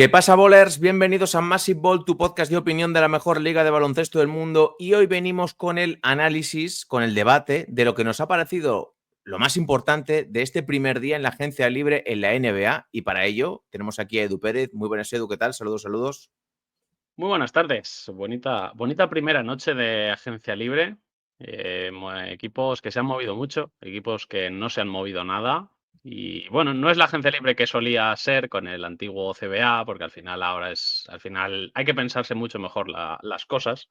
¿Qué pasa, bowlers? Bienvenidos a Massive Ball, tu podcast de opinión de la mejor liga de baloncesto del mundo. Y hoy venimos con el análisis, con el debate de lo que nos ha parecido lo más importante de este primer día en la agencia libre en la NBA. Y para ello tenemos aquí a Edu Pérez. Muy buenas, Edu. ¿Qué tal? Saludos, saludos. Muy buenas tardes. Bonita primera noche de agencia libre. Equipos que se han movido mucho, equipos que no se han movido nada. Y bueno, no es la agencia libre que solía ser con el antiguo CBA, porque al final hay que pensarse mucho mejor las cosas.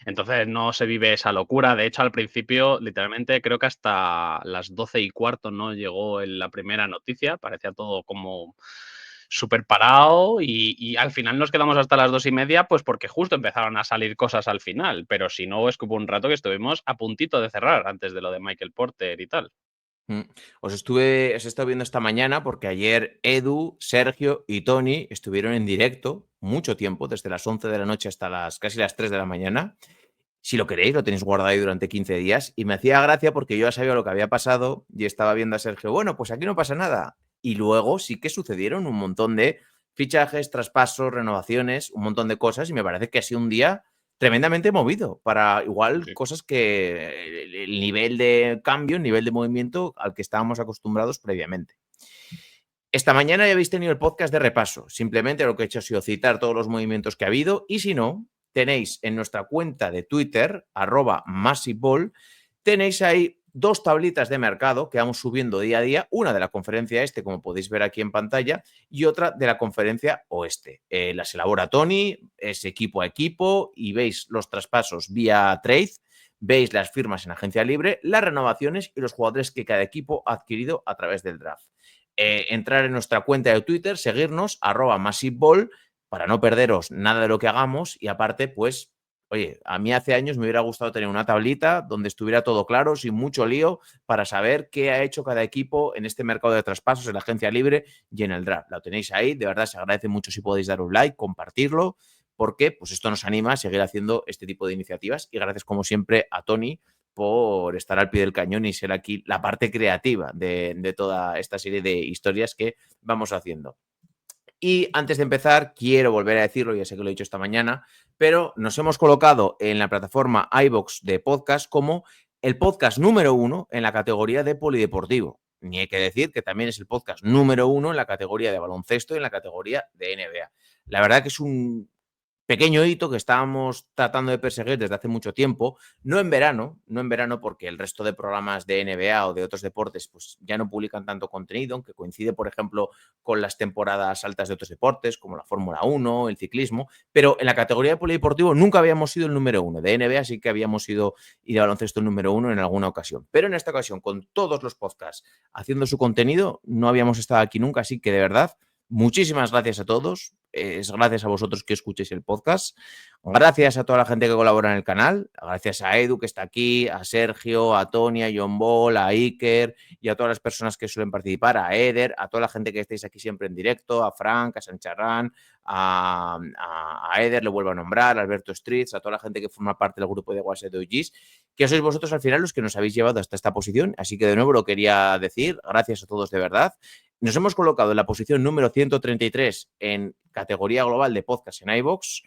Entonces no se vive esa locura. De hecho, al principio, literalmente, creo que hasta las 12:15 no llegó la primera noticia. Parecía todo como súper parado y al final nos quedamos hasta las 2:30, pues porque justo empezaron a salir cosas al final. Pero si no, es que hubo un rato que estuvimos a puntito de cerrar antes de lo de Michael Porter y tal. Os he estado viendo esta mañana porque ayer Edu, Sergio y Tony estuvieron en directo mucho tiempo, desde las 11 de la noche hasta casi las 3 de la mañana. Si lo queréis, lo tenéis guardado ahí durante 15 días. Y me hacía gracia porque yo ya sabía lo que había pasado y estaba viendo a Sergio, bueno, pues aquí no pasa nada. Y luego sí que sucedieron un montón de fichajes, traspasos, renovaciones, un montón de cosas. Y me parece que ha sido un día tremendamente movido para igual Sí. cosas que el nivel de cambio, el nivel de movimiento al que estábamos acostumbrados previamente. Esta mañana ya habéis tenido el podcast de repaso. Simplemente lo que he hecho ha sido citar todos los movimientos que ha habido y si no, tenéis en nuestra cuenta de Twitter, @massiveball, tenéis ahí dos tablitas de mercado que vamos subiendo día a día, una de la conferencia este, como podéis ver aquí en pantalla, y otra de la conferencia oeste. Las elabora Tony, es equipo a equipo y veis los traspasos vía trade, veis las firmas en agencia libre, las renovaciones y los jugadores que cada equipo ha adquirido a través del draft. Entrar en nuestra cuenta de Twitter, seguirnos, @massiveball, para no perderos nada de lo que hagamos y aparte, pues, oye, a mí hace años me hubiera gustado tener una tablita donde estuviera todo claro, sin mucho lío, para saber qué ha hecho cada equipo en este mercado de traspasos, en la agencia libre y en el draft. Lo tenéis ahí, de verdad se agradece mucho si podéis dar un like, compartirlo, porque pues esto nos anima a seguir haciendo este tipo de iniciativas y gracias como siempre a Tony por estar al pie del cañón y ser aquí la parte creativa de toda esta serie de historias que vamos haciendo. Y antes de empezar, quiero volver a decirlo, ya sé que lo he dicho esta mañana, pero nos hemos colocado en la plataforma iVoox de podcast como el podcast número 1 en la categoría de polideportivo. Ni hay que decir que también es el podcast número 1 en la categoría de baloncesto y en la categoría de NBA. La verdad que es un pequeño hito que estábamos tratando de perseguir desde hace mucho tiempo, no en verano porque el resto de programas de NBA o de otros deportes pues ya no publican tanto contenido, aunque coincide, por ejemplo, con las temporadas altas de otros deportes, como la Fórmula 1, el ciclismo, pero en la categoría de polideportivo nunca habíamos sido el número 1. De NBA sí que habíamos sido y de baloncesto el número 1 en alguna ocasión, pero en esta ocasión, con todos los podcasts haciendo su contenido, no habíamos estado aquí nunca, así que de verdad, muchísimas gracias a todos. Es gracias a vosotros que escuchéis el podcast. Gracias a toda la gente que colabora en el canal. Gracias a Edu, que está aquí, a Sergio, a Tony, a John Ball, a Iker y a todas las personas que suelen participar, a Eder, a toda la gente que estáis aquí siempre en directo, a Frank, a Sancharrán, a Eder, le vuelvo a nombrar, a Alberto Streets, a toda la gente que forma parte del grupo de WhatsApp de OGs, que sois vosotros al final los que nos habéis llevado hasta esta posición. Así que de nuevo lo quería decir. Gracias a todos de verdad. Nos hemos colocado en la posición número 133 en categoría global de podcast en iVoox,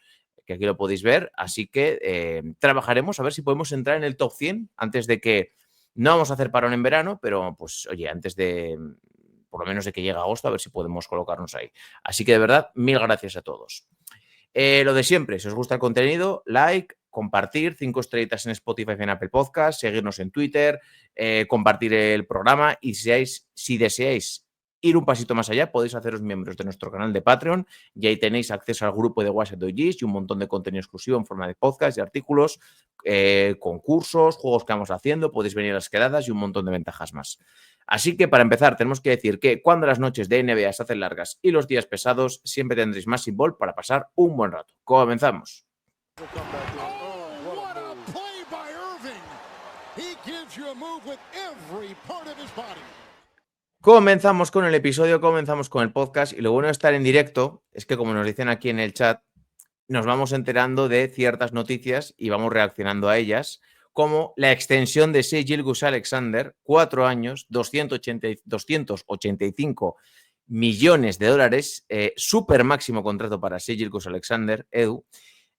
que aquí lo podéis ver, así que trabajaremos a ver si podemos entrar en el top 100 antes de que, no vamos a hacer parón en verano, pero pues oye, antes de, por lo menos de que llegue agosto, a ver si podemos colocarnos ahí. Así que de verdad, mil gracias a todos. Lo de siempre, si os gusta el contenido, like, compartir, 5 estrellitas en Spotify y en Apple Podcast, seguirnos en Twitter, compartir el programa y si deseáis ir un pasito más allá, podéis haceros miembros de nuestro canal de Patreon y ahí tenéis acceso al grupo de WhatsApp de OGs y un montón de contenido exclusivo en forma de podcast y artículos, concursos, juegos que vamos haciendo, podéis venir a las quedadas y un montón de ventajas más. Así que para empezar tenemos que decir que cuando las noches de NBA se hacen largas y los días pesados, siempre tendréis Massive Ball para pasar un buen rato. Comenzamos. Comenzamos con el episodio, comenzamos con el podcast y lo bueno de estar en directo es que, como nos dicen aquí en el chat, nos vamos enterando de ciertas noticias y vamos reaccionando a ellas, como la extensión de Shai Gilgeous-Alexander, 4 años, 285 millones de dólares, súper máximo contrato para Shai Gilgeous-Alexander, Edu,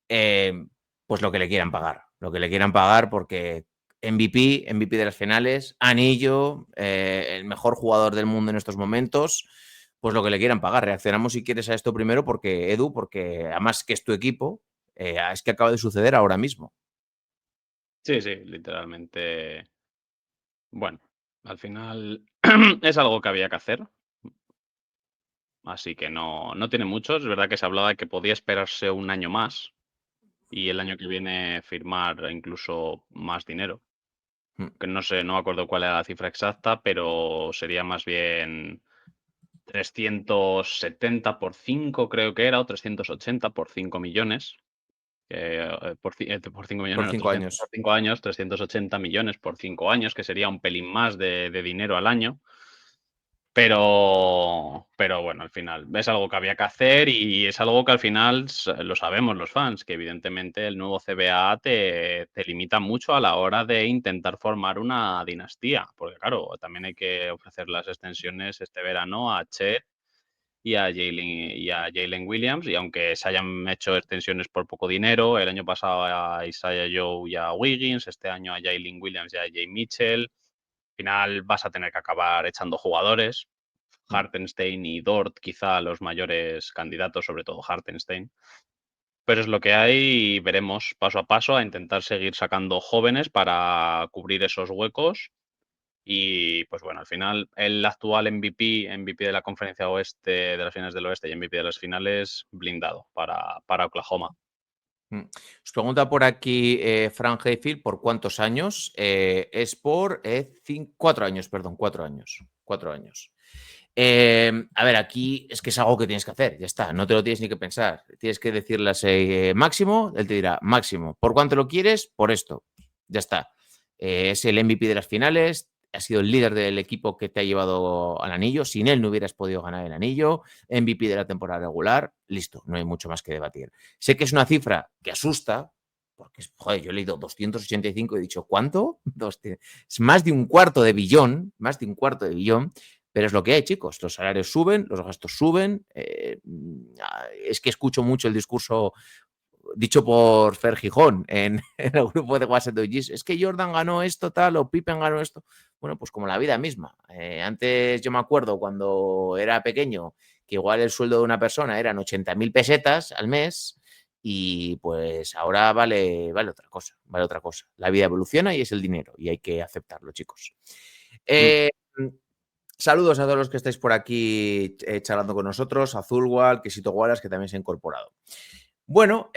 pues lo que le quieran pagar. Lo que le quieran pagar porque MVP de las finales, anillo, el mejor jugador del mundo en estos momentos, pues lo que le quieran pagar. Reaccionamos si quieres a esto primero porque, Edu, porque además que es tu equipo, es que acaba de suceder ahora mismo. Sí, sí, literalmente. Bueno, al final es algo que había que hacer, así que no tiene mucho. Es verdad que se hablaba de que podía esperarse un año más y el año que viene firmar incluso más dinero. Mm. Que no sé, no me acuerdo cuál era la cifra exacta, pero sería más bien 370 por 5, creo que era, o 380 por 5 millones. Por 5 millones, Por no, 5 300 por años. 5 años, 380 millones por 5 años, que sería un pelín más de dinero al año. Pero bueno, al final es algo que había que hacer y es algo que al final lo sabemos los fans, que evidentemente el nuevo CBA te limita mucho a la hora de intentar formar una dinastía, porque claro, también hay que ofrecer las extensiones este verano a Chet y a Jalen Williams, y aunque se hayan hecho extensiones por poco dinero, el año pasado a Isaiah Joe y a Wiggins, este año a Jalen Williams y a Jay Mitchell, al final vas a tener que acabar echando jugadores. Hartenstein y Dort, quizá los mayores candidatos, sobre todo Hartenstein. Pero es lo que hay y veremos paso a paso a intentar seguir sacando jóvenes para cubrir esos huecos. Y pues bueno, al final el actual MVP de la conferencia oeste, de las finales del oeste y MVP de las finales, blindado para Oklahoma. Os pregunta por aquí Frank Hayfield por cuántos años. Es por 4 años, perdón, 4 años. 4 años. A ver, aquí es que es algo que tienes que hacer, ya está, no te lo tienes ni que pensar. Tienes que decirle máximo, él te dirá máximo. ¿Por cuánto lo quieres? Por esto. Ya está. Es el MVP de las finales, ha sido el líder del equipo que te ha llevado al anillo. Sin él no hubieras podido ganar el anillo. MVP de la temporada regular. Listo, no hay mucho más que debatir. Sé que es una cifra que asusta, porque, joder, yo he leído 285 y he dicho, ¿cuánto? Es más de un cuarto de billón, más de un cuarto de billón. Pero es lo que hay, chicos. Los salarios suben, los gastos suben. Es que escucho mucho el discurso dicho por Fer Gijón en el grupo de WhatsApp de OGs. Es que Jordan ganó esto, tal, o Pippen ganó esto. Bueno, pues como la vida misma. Antes yo me acuerdo cuando era pequeño que igual el sueldo de una persona eran 80.000 pesetas al mes y pues ahora vale otra cosa, vale otra cosa. La vida evoluciona y es el dinero y hay que aceptarlo, chicos. Mm. Saludos a todos los que estáis por aquí charlando con nosotros, a Zulwal, Quesito Wallace, que también se ha incorporado. Bueno,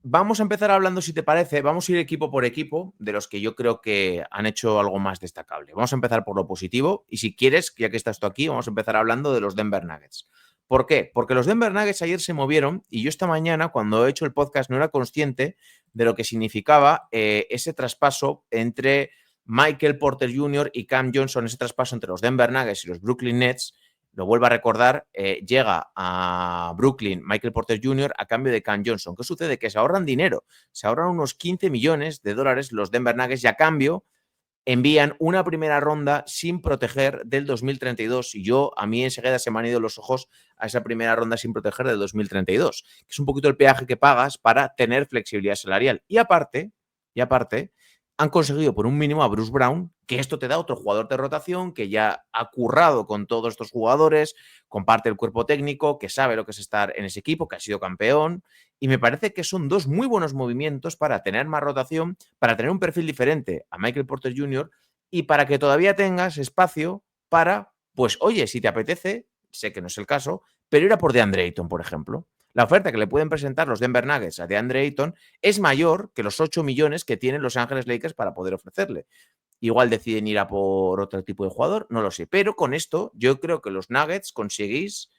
vamos a empezar hablando, si te parece, vamos a ir equipo por equipo de los que yo creo que han hecho algo más destacable. Vamos a empezar por lo positivo y si quieres, ya que estás tú aquí, vamos a empezar hablando de los Denver Nuggets. ¿Por qué? Porque los Denver Nuggets ayer se movieron y yo esta mañana, cuando he hecho el podcast, no era consciente de lo que significaba ese traspaso entre Michael Porter Jr. y Cam Johnson, ese traspaso entre los Denver Nuggets y los Brooklyn Nets. Lo vuelvo a recordar, llega a Brooklyn Michael Porter Jr. a cambio de Cam Johnson. ¿Qué sucede? Que se ahorran dinero, se ahorran unos 15 millones de dólares los Denver Nuggets y a cambio envían una primera ronda sin proteger del 2032. Y a mí enseguida se me han ido los ojos a esa primera ronda sin proteger del 2032, que es un poquito el peaje que pagas para tener flexibilidad salarial. Y aparte, han conseguido por un mínimo a Bruce Brown, que esto te da otro jugador de rotación que ya ha currado con todos estos jugadores, comparte el cuerpo técnico, que sabe lo que es estar en ese equipo, que ha sido campeón. Y me parece que son dos muy buenos movimientos para tener más rotación, para tener un perfil diferente a Michael Porter Jr. y para que todavía tengas espacio para, pues oye, si te apetece, sé que no es el caso, pero ir a por DeAndre Ayton, por ejemplo. La oferta que le pueden presentar los Denver Nuggets a DeAndre Ayton es mayor que los 8 millones que tienen Los Ángeles Lakers para poder ofrecerle. Igual deciden ir a por otro tipo de jugador, no lo sé. Pero con esto yo creo que los Nuggets conseguís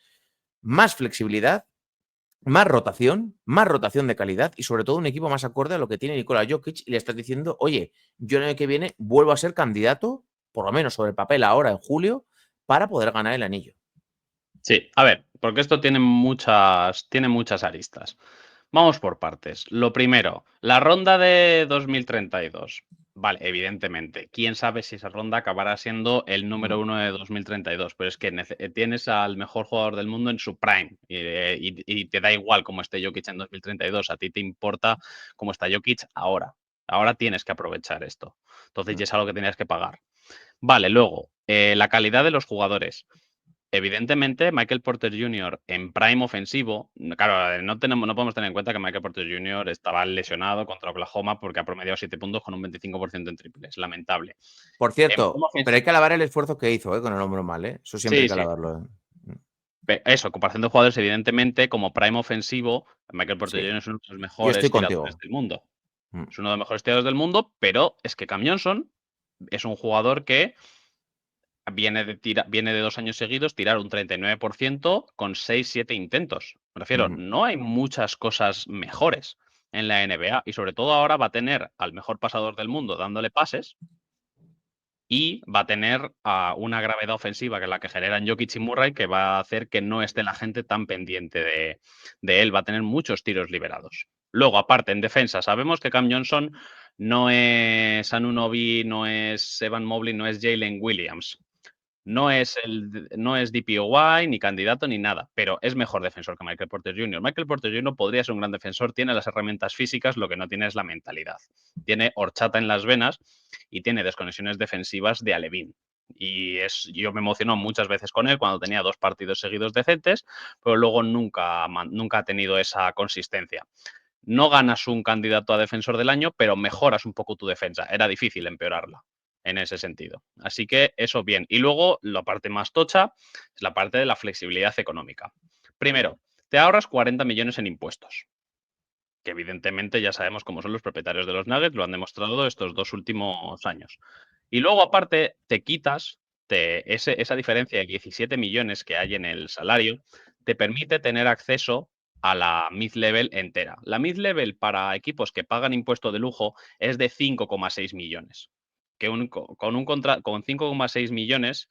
más flexibilidad, más rotación de calidad y sobre todo un equipo más acorde a lo que tiene Nikola Jokic y le estás diciendo, oye, yo el año que viene vuelvo a ser candidato, por lo menos sobre el papel ahora en julio, para poder ganar el anillo. Sí, a ver, porque esto tiene muchas aristas. Vamos por partes. Lo primero, la ronda de 2032. Vale, evidentemente. ¿Quién sabe si esa ronda acabará siendo el número 1 de 2032? Pero es que tienes al mejor jugador del mundo en su prime y te da igual cómo esté Jokic en 2032. A ti te importa cómo está Jokic ahora. Ahora tienes que aprovechar esto. Entonces ya es algo que tenías que pagar. Vale, luego, la calidad de los jugadores. Evidentemente, Michael Porter Jr. en prime ofensivo, claro, no podemos tener en cuenta que Michael Porter Jr. estaba lesionado contra Oklahoma porque ha promediado 7 puntos con un 25% en triples. Lamentable. Por En prime cierto, pero hay que ofensivo, alabar el esfuerzo que hizo con el hombro mal, ¿eh? Eso siempre hay sí, que sí. alabarlo. Eso, comparación de jugadores, evidentemente, como prime ofensivo, Michael Porter Sí, Jr. es uno de los yo estoy mejores tiradores contigo. del mundo. Mm, Es uno de los mejores tiradores del mundo, pero es que Cam Johnson es un jugador que viene de 2 años seguidos, tirar un 39% con 6-7 intentos. Me refiero, ujú, no hay muchas cosas mejores en la NBA y sobre todo ahora va a tener al mejor pasador del mundo dándole pases y va a tener una gravedad ofensiva que es la que generan Jokic y Murray que va a hacer que no esté la gente tan pendiente de él. Va a tener muchos tiros liberados. Luego, aparte, en defensa, sabemos que Cam Johnson no es Anunoby, no es Evan Mobley, no es Jalen Williams. No es DPOY, ni candidato, ni nada, pero es mejor defensor que Michael Porter Jr. Michael Porter Jr. podría ser un gran defensor, tiene las herramientas físicas, lo que no tiene es la mentalidad. Tiene horchata en las venas y tiene desconexiones defensivas de alevín. Yo me emociono muchas veces con él cuando tenía 2 partidos seguidos decentes, pero luego nunca ha tenido esa consistencia. No ganas un candidato a defensor del año, pero mejoras un poco tu defensa. Era difícil empeorarla en ese sentido. Así que eso bien. Y luego la parte más tocha es la parte de la flexibilidad económica. Primero, te ahorras 40 millones en impuestos, que evidentemente ya sabemos cómo son los propietarios de los Nuggets, lo han demostrado estos 2 últimos años. Y luego aparte te quitas esa diferencia de 17 millones que hay en el salario, te permite tener acceso a la mid-level entera. La mid-level para equipos que pagan impuesto de lujo es de 5,6 millones. Que con 5,6 millones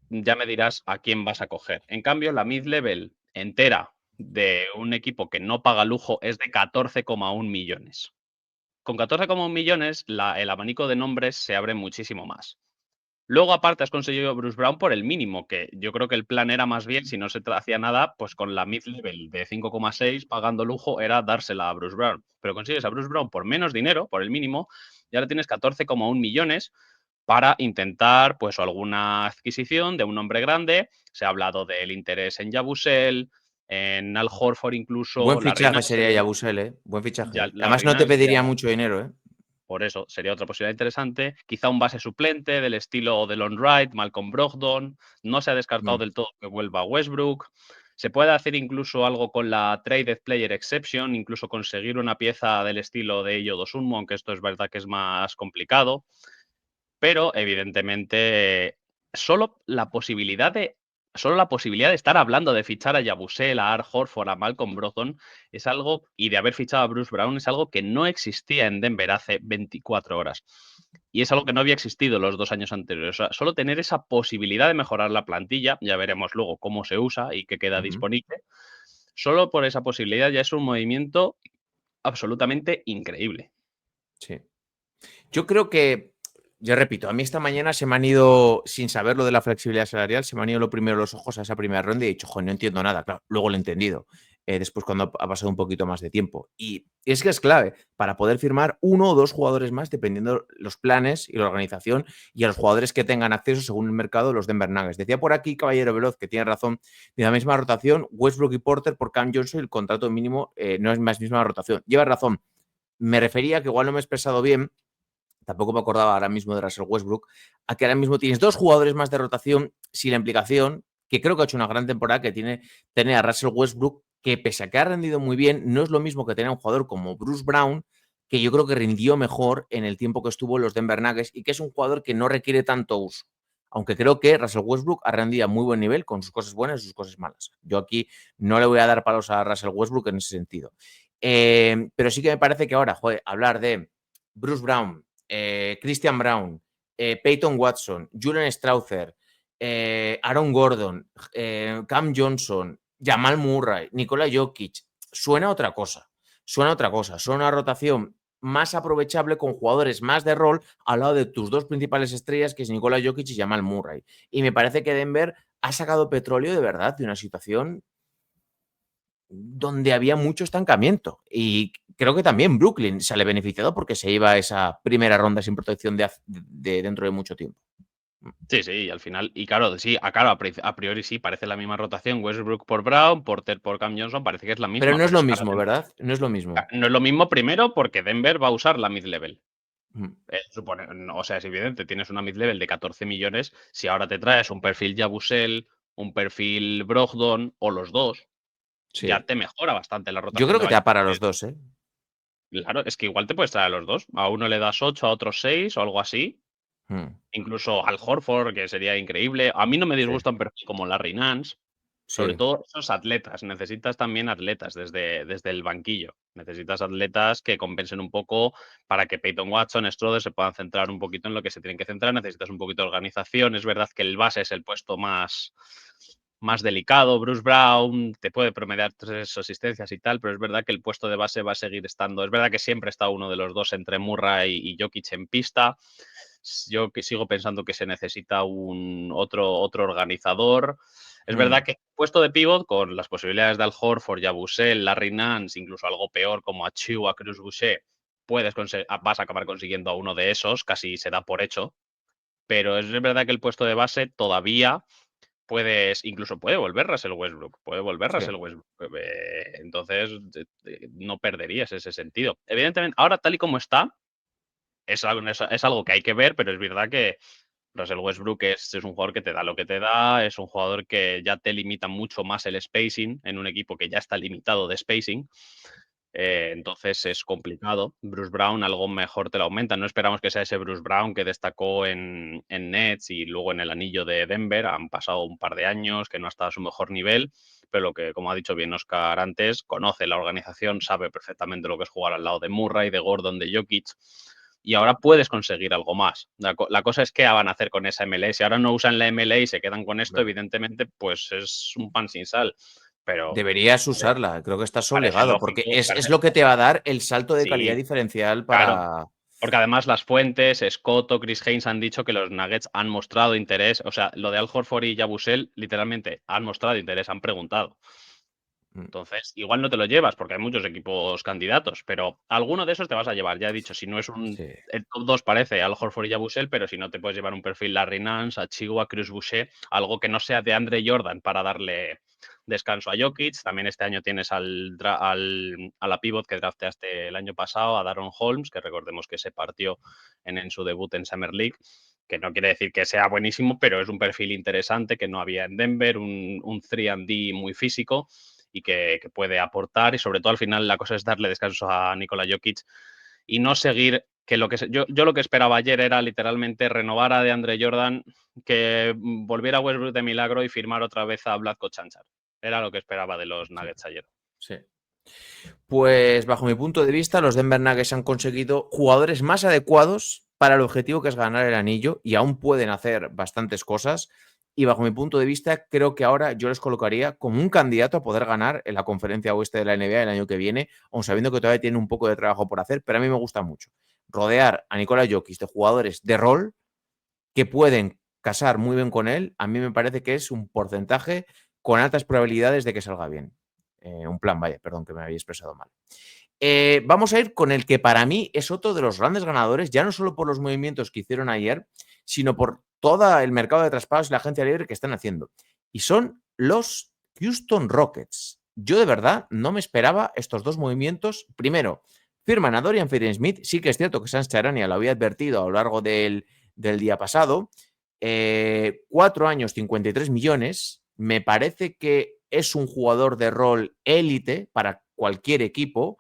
ya me dirás a quién vas a coger. En cambio, la mid-level entera de un equipo que no paga lujo es de 14,1 millones. Con 14,1 millones, el abanico de nombres se abre muchísimo más. Luego, aparte, has conseguido Bruce Brown por el mínimo, que yo creo que el plan era más bien, si no se hacía nada, pues con la mid-level de 5,6 pagando lujo era dársela a Bruce Brown. Pero consigues a Bruce Brown por menos dinero, por el mínimo, y ahora tienes 14,1 millones para intentar pues alguna adquisición de un hombre grande. Se ha hablado del interés en Yabusel, en Al Horford Buen incluso. La reina fichaje sería sería, Yabusel, ¿eh? Buen fichaje, ¿eh? la Además no reina te sería pediría mucho dinero, ¿eh? por eso, sería otra posibilidad interesante. Quizá un base suplente del estilo de Lon Wright, Malcolm Brogdon. No se ha descartado Mm, del todo que vuelva Westbrook. Se puede hacer incluso algo con la Traded Player Exception, incluso conseguir una pieza del estilo de Ello Dosunmo, aunque esto es verdad que es más complicado. Pero, evidentemente, solo la posibilidad de estar hablando de fichar a Yabusel, a Al Horford, a Malcolm Brogdon, es algo, y de haber fichado a Bruce Brown, es algo que no existía en Denver hace 24 horas. Y es algo que no había existido los 2 años anteriores. O sea, solo tener esa posibilidad de mejorar la plantilla, ya veremos luego cómo se usa y qué queda ujú, disponible, solo por esa posibilidad ya es un movimiento absolutamente increíble. sí. Yo creo que, yo repito, a mí esta mañana se me han ido, sin saber lo de la flexibilidad salarial, se me han ido lo primero los ojos a esa primera ronda y he dicho, joder, no entiendo nada. Claro, luego lo he entendido, después cuando ha pasado un poquito más de tiempo. Y es que es clave para poder firmar 1 o 2 jugadores más, dependiendo los planes y la organización y a los jugadores que tengan acceso según el mercado los Denver Nuggets. Decía por aquí Caballero Veloz, que tiene razón, de la misma rotación, Westbrook y Porter por Cam Johnson, el contrato mínimo no es más misma rotación. Lleva razón. Me refería, que igual no me he expresado bien, tampoco me acordaba ahora mismo de Russell Westbrook, a que ahora mismo tienes 2 jugadores más de rotación sin la implicación, que creo que ha hecho una gran temporada, que tiene tener a Russell Westbrook, que pese a que ha rendido muy bien, no es lo mismo que tener a un jugador como Bruce Brown, que yo creo que rindió mejor en el tiempo que estuvo en los Denver Nuggets y que es un jugador que no requiere tanto uso. Aunque creo que Russell Westbrook ha rendido a muy buen nivel con sus cosas buenas y sus cosas malas. Yo aquí no le voy a dar palos a Russell Westbrook en ese sentido. Pero sí que me parece que ahora, joder, hablar de Bruce Brown, Christian Brown, Peyton Watson, Julian Strauther, Aaron Gordon, Cam Johnson, Jamal Murray, Nikola Jokic, suena a otra cosa. Suena a otra cosa. Suena a una rotación más aprovechable con jugadores más de rol al lado de tus dos principales estrellas, que es Nikola Jokic y Jamal Murray. Y me parece que Denver ha sacado petróleo de verdad de una situación donde había mucho estancamiento. Y creo que también Brooklyn sale beneficiado porque se iba a esa primera ronda sin protección de dentro de mucho tiempo. Sí, sí, y al final, y claro, sí, claro, a priori sí, parece la misma rotación, Westbrook por Brown, Porter por Cam Johnson, parece que es la Pero misma, no es pero lo es claro, mismo, ¿verdad? No es lo mismo. no es lo mismo primero porque Denver va a usar la mid-level. Mm. O sea, es evidente, tienes una mid-level de 14 millones, si ahora te traes un perfil Yabusel, un perfil Brogdon o los dos, ya Sí. te mejora bastante la Yo rotación creo de que te da Bayern. para los dos, ¿eh? Claro, es que igual te puedes traer a los dos. A uno le das 8, a otro 6 o algo así. Mm. Incluso Al Horford, que sería increíble. A mí no me Sí, disgustan perfil como Larry Nance. Sobre sí, todo esos atletas. Necesitas también atletas desde el banquillo. Necesitas atletas que compensen un poco para que Peyton Watson, Schroeder se puedan centrar un poquito en lo que se tienen que centrar. Necesitas un poquito de organización. Es verdad que el base es el puesto más delicado. Bruce Brown te puede promediar 3 asistencias y tal, pero es verdad que el puesto de base va a seguir estando. Es verdad que siempre está uno de los dos entre Murray y Jokic en pista. Yo que sigo pensando que se necesita un otro organizador. Es verdad que puesto de pivot, con las posibilidades de Al Horford, Yabusel, Larry Nance, incluso algo peor como a Chu, a Cruz Boucher, vas a acabar consiguiendo a uno de esos, casi se da por hecho. Pero es verdad que el puesto de base todavía incluso puede volver Russell Westbrook, sí. entonces no perderías ese sentido. Evidentemente, ahora tal y como está, es algo que hay que ver, pero es verdad que Russell Westbrook es un jugador que te da lo que te da, es un jugador que ya te limita mucho más el spacing en un equipo que ya está limitado de spacing. Entonces es complicado. Bruce Brown algo mejor te lo aumenta. No esperamos que sea ese Bruce Brown que destacó en Nets y luego en el anillo de Denver. Han pasado un par de años que no ha estado a su mejor nivel, pero lo que, como ha dicho bien Oscar antes, conoce la organización, sabe perfectamente lo que es jugar al lado de Murray, de Gordon, de Jokic. Y ahora puedes conseguir algo más. La cosa es qué van a hacer con esa MLA. Si ahora no usan la MLA y se quedan con esto, evidentemente, pues es un pan sin sal. Pero Deberías usarla, creo que estás parece obligado, porque lógico. es lo que te va a dar el salto de calidad Sí, diferencial claro. para... Porque además las fuentes, Scott o Chris Haynes han dicho que los Nuggets han mostrado interés. O sea, lo de Al Horford y Yabusel, literalmente, han mostrado interés, han preguntado. Entonces, igual no te lo llevas porque hay muchos equipos candidatos, pero alguno de esos te vas a llevar. Ya he dicho, si no es Sí. el top 2 parece Al Horford y Yabusel, pero si no te puedes llevar un perfil Larry Nance, a Chihuahua, Chris Boucher, algo que no sea de Andre Jordan para darle descanso a Jokic. También este año tienes a la pivot que drafteaste el año pasado, a Daron Holmes, que recordemos que se partió en su debut en Summer League, que no quiere decir que sea buenísimo, pero es un perfil interesante que no había en Denver, un 3&D muy físico y que puede aportar, y sobre todo al final la cosa es darle descanso a Nikola Jokic y no seguir que yo lo que esperaba ayer era literalmente renovar a DeAndre Jordan, que volviera a Westbrook de milagro y firmar otra vez a Vlatko Čančar. Era lo que esperaba de los Nuggets ayer. Sí. Pues bajo mi punto de vista, los Denver Nuggets han conseguido jugadores más adecuados para el objetivo que es ganar el anillo y aún pueden hacer bastantes cosas. Y bajo mi punto de vista, creo que ahora yo les colocaría como un candidato a poder ganar en la conferencia oeste de la NBA el año que viene, aun sabiendo que todavía tienen un poco de trabajo por hacer, pero a mí me gusta mucho rodear a Nikola Jokic de jugadores de rol que pueden casar muy bien con él. A mí me parece que es un porcentaje con altas probabilidades de que salga bien. Un plan, vaya, perdón, que me había expresado mal. Vamos a ir con el que para mí es otro de los grandes ganadores, ya no solo por los movimientos que hicieron ayer, sino por todo el mercado de traspasos y la agencia libre que están haciendo. Y son los Houston Rockets. Yo de verdad no me esperaba estos dos movimientos. Primero, firman a Dorian Finney-Smith. Sí que es cierto que Sanz Charania lo había advertido a lo largo del día pasado. 4 años, 53 millones. Me parece que es un jugador de rol élite para cualquier equipo.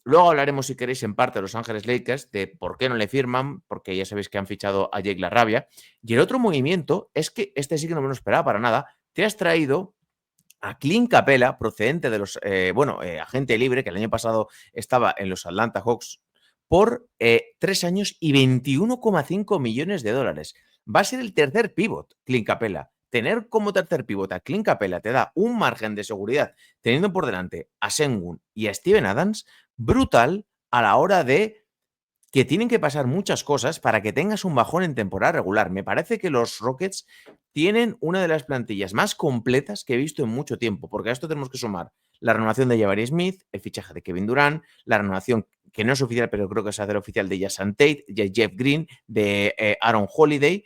Luego hablaremos, si queréis, en parte de Los Ángeles Lakers, de por qué no le firman, porque ya sabéis que han fichado a Jake LaRavia. Y el otro movimiento es que este sí que no me lo esperaba para nada. Te has traído a Clint Capela, procedente de los, agente libre, que el año pasado estaba en los Atlanta Hawks, por 3 años y 21,5 millones de dólares. Va a ser el tercer pivot, Clint Capela. Tener como tercer pivot a Clint Capela te da un margen de seguridad, teniendo por delante a Sengun y a Steven Adams, brutal a la hora de que tienen que pasar muchas cosas para que tengas un bajón en temporada regular. Me parece que los Rockets tienen una de las plantillas más completas que he visto en mucho tiempo, porque a esto tenemos que sumar la renovación de Jabari Smith, el fichaje de Kevin Durant, la renovación que no es oficial, pero creo que se hace oficial de Jason Tate, de Jeff Green, de Aaron Holiday,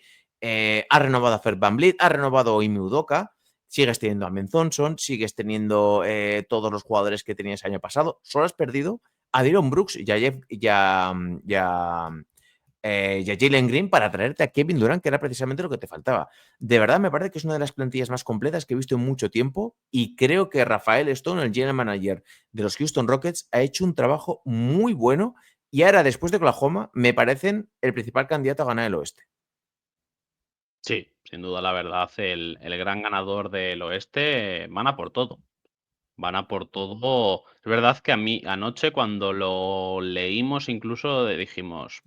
ha renovado a Fred VanVleet, ha renovado a Ime Udoka, sigues teniendo a Ben Thompson, sigues teniendo todos los jugadores que tenías el año pasado, solo has perdido a Dillon Brooks y a Jalen Green para traerte a Kevin Durant, que era precisamente lo que te faltaba. De verdad, me parece que es una de las plantillas más completas que he visto en mucho tiempo y creo que Rafael Stone, el general manager de los Houston Rockets, ha hecho un trabajo muy bueno y ahora, después de Oklahoma, me parecen el principal candidato a ganar el oeste. Sí, sin duda, la verdad, el gran ganador del oeste van a por todo. Van a por todo. Es verdad que a mí anoche cuando lo leímos incluso dijimos,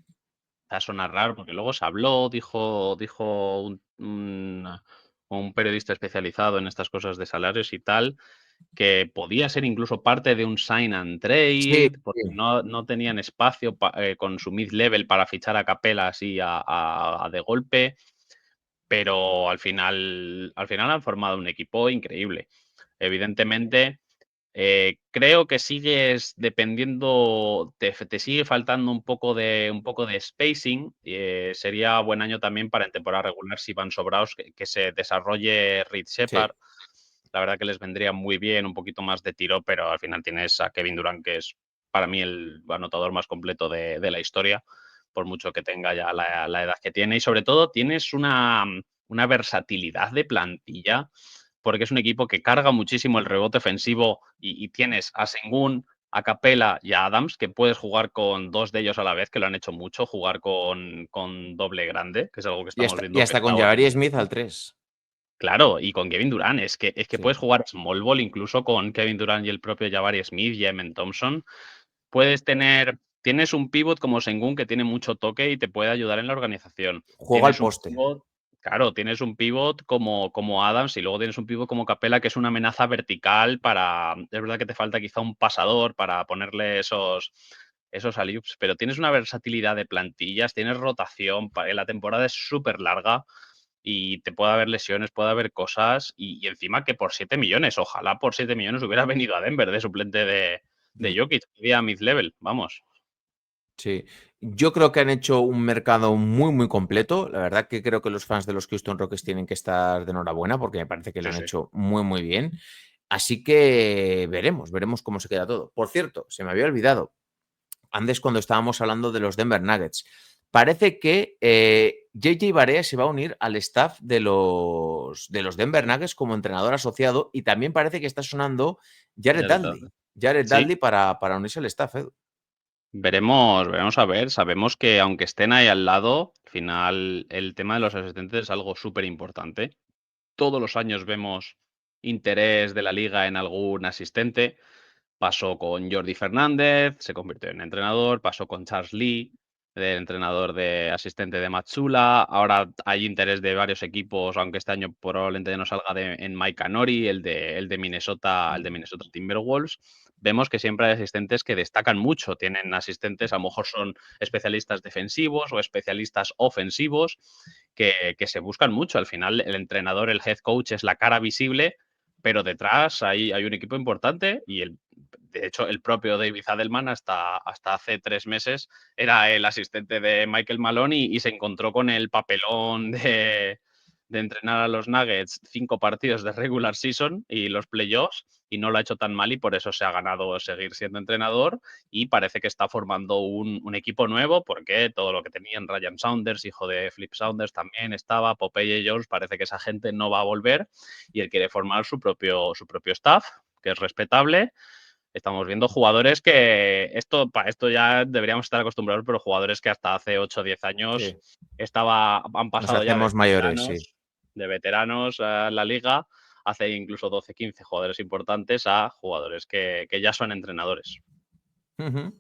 va a sonar raro, porque luego se habló, dijo un periodista especializado en estas cosas de salarios y tal, que podía ser incluso parte de un sign and Sí, trade, porque sí. no tenían espacio con su mid-level para fichar a Capela así a de golpe, pero al final han formado un equipo increíble. Evidentemente, creo que sigues dependiendo, te sigue faltando un poco de spacing. Sería buen año también para en temporada regular si van sobrados que se desarrolle Reed Sí. Shepard. La verdad que les vendría muy bien un poquito más de tiro, pero al final tienes a Kevin Durant, que es para mí el anotador más completo de la historia, por mucho que tenga ya la edad que tiene. Y sobre todo tienes una versatilidad de plantilla, porque es un equipo que carga muchísimo el rebote ofensivo y tienes a Sengun, a Capela y a Adams, que puedes jugar con dos de ellos a la vez, que lo han hecho mucho, jugar con doble grande, que es algo que estamos Y viendo que hasta está con ahora. Jabari Smith al 3. Claro, y con Kevin Durant, es que Sí. puedes jugar small ball incluso con Kevin Durant y el propio Jabari Smith y Emen Thompson. Tienes un pivot como Sengun que tiene mucho toque y te puede ayudar en la organización. Juega al Tienes un poste. pivot, claro, tienes un pivot como Adams y luego tienes un pivot como Capela que es una amenaza vertical es verdad que te falta quizá un pasador para ponerle esos alley-oops, pero tienes una versatilidad de plantillas, tienes rotación, la temporada es súper larga y te puede haber lesiones, puede haber cosas y encima que por 7 millones, ojalá por 7 millones hubiera venido a Denver de suplente de Mm. Jokic, a mid-level, vamos. Sí, yo creo que han hecho un mercado muy, muy completo. La verdad que creo que los fans de los Houston Rockets tienen que estar de enhorabuena porque me parece que lo Sí, han sí. hecho muy, muy bien. Así que veremos cómo se queda todo. Por cierto, se me había olvidado, antes cuando estábamos hablando de los Denver Nuggets, parece que JJ Barea se va a unir al staff de los Denver Nuggets como entrenador asociado y también parece que está sonando Jared Jared Dudley. Allen. Jared Sí, Dudley para unirse al staff, Edu. veremos a ver. Sabemos que aunque estén ahí al lado, al final el tema de los asistentes es algo súper importante. Todos los años vemos interés de la liga en algún asistente. Pasó con Jordi Fernández, se convirtió en entrenador, pasó con Charles Lee, el entrenador de asistente de Matsula. Ahora hay interés de varios equipos, aunque este año probablemente ya no salga en Mike Nori, el de Minnesota, el de Minnesota Timberwolves. Vemos que siempre hay asistentes que destacan mucho. Tienen asistentes, a lo mejor son especialistas defensivos o especialistas ofensivos, que se buscan mucho. Al final, el entrenador, el head coach, es la cara visible, pero detrás hay un equipo importante y de hecho, el propio David Adelman hasta hace 3 meses era el asistente de Michael Malone y se encontró con el papelón de entrenar a los Nuggets 5 partidos de regular season y los playoffs y no lo ha hecho tan mal y por eso se ha ganado seguir siendo entrenador y parece que está formando un equipo nuevo porque todo lo que tenían Ryan Saunders, hijo de Flip Saunders, también estaba, Popeye Jones, parece que esa gente no va a volver y él quiere formar su propio staff, que es respetable. Estamos viendo jugadores que para esto ya deberíamos estar acostumbrados, pero jugadores que hasta hace 8 o 10 años Sí, han nos pasado ya hacemos mayores, sí. de veteranos a la liga, hace incluso 12, 15 jugadores importantes a jugadores que ya son entrenadores. Ujú.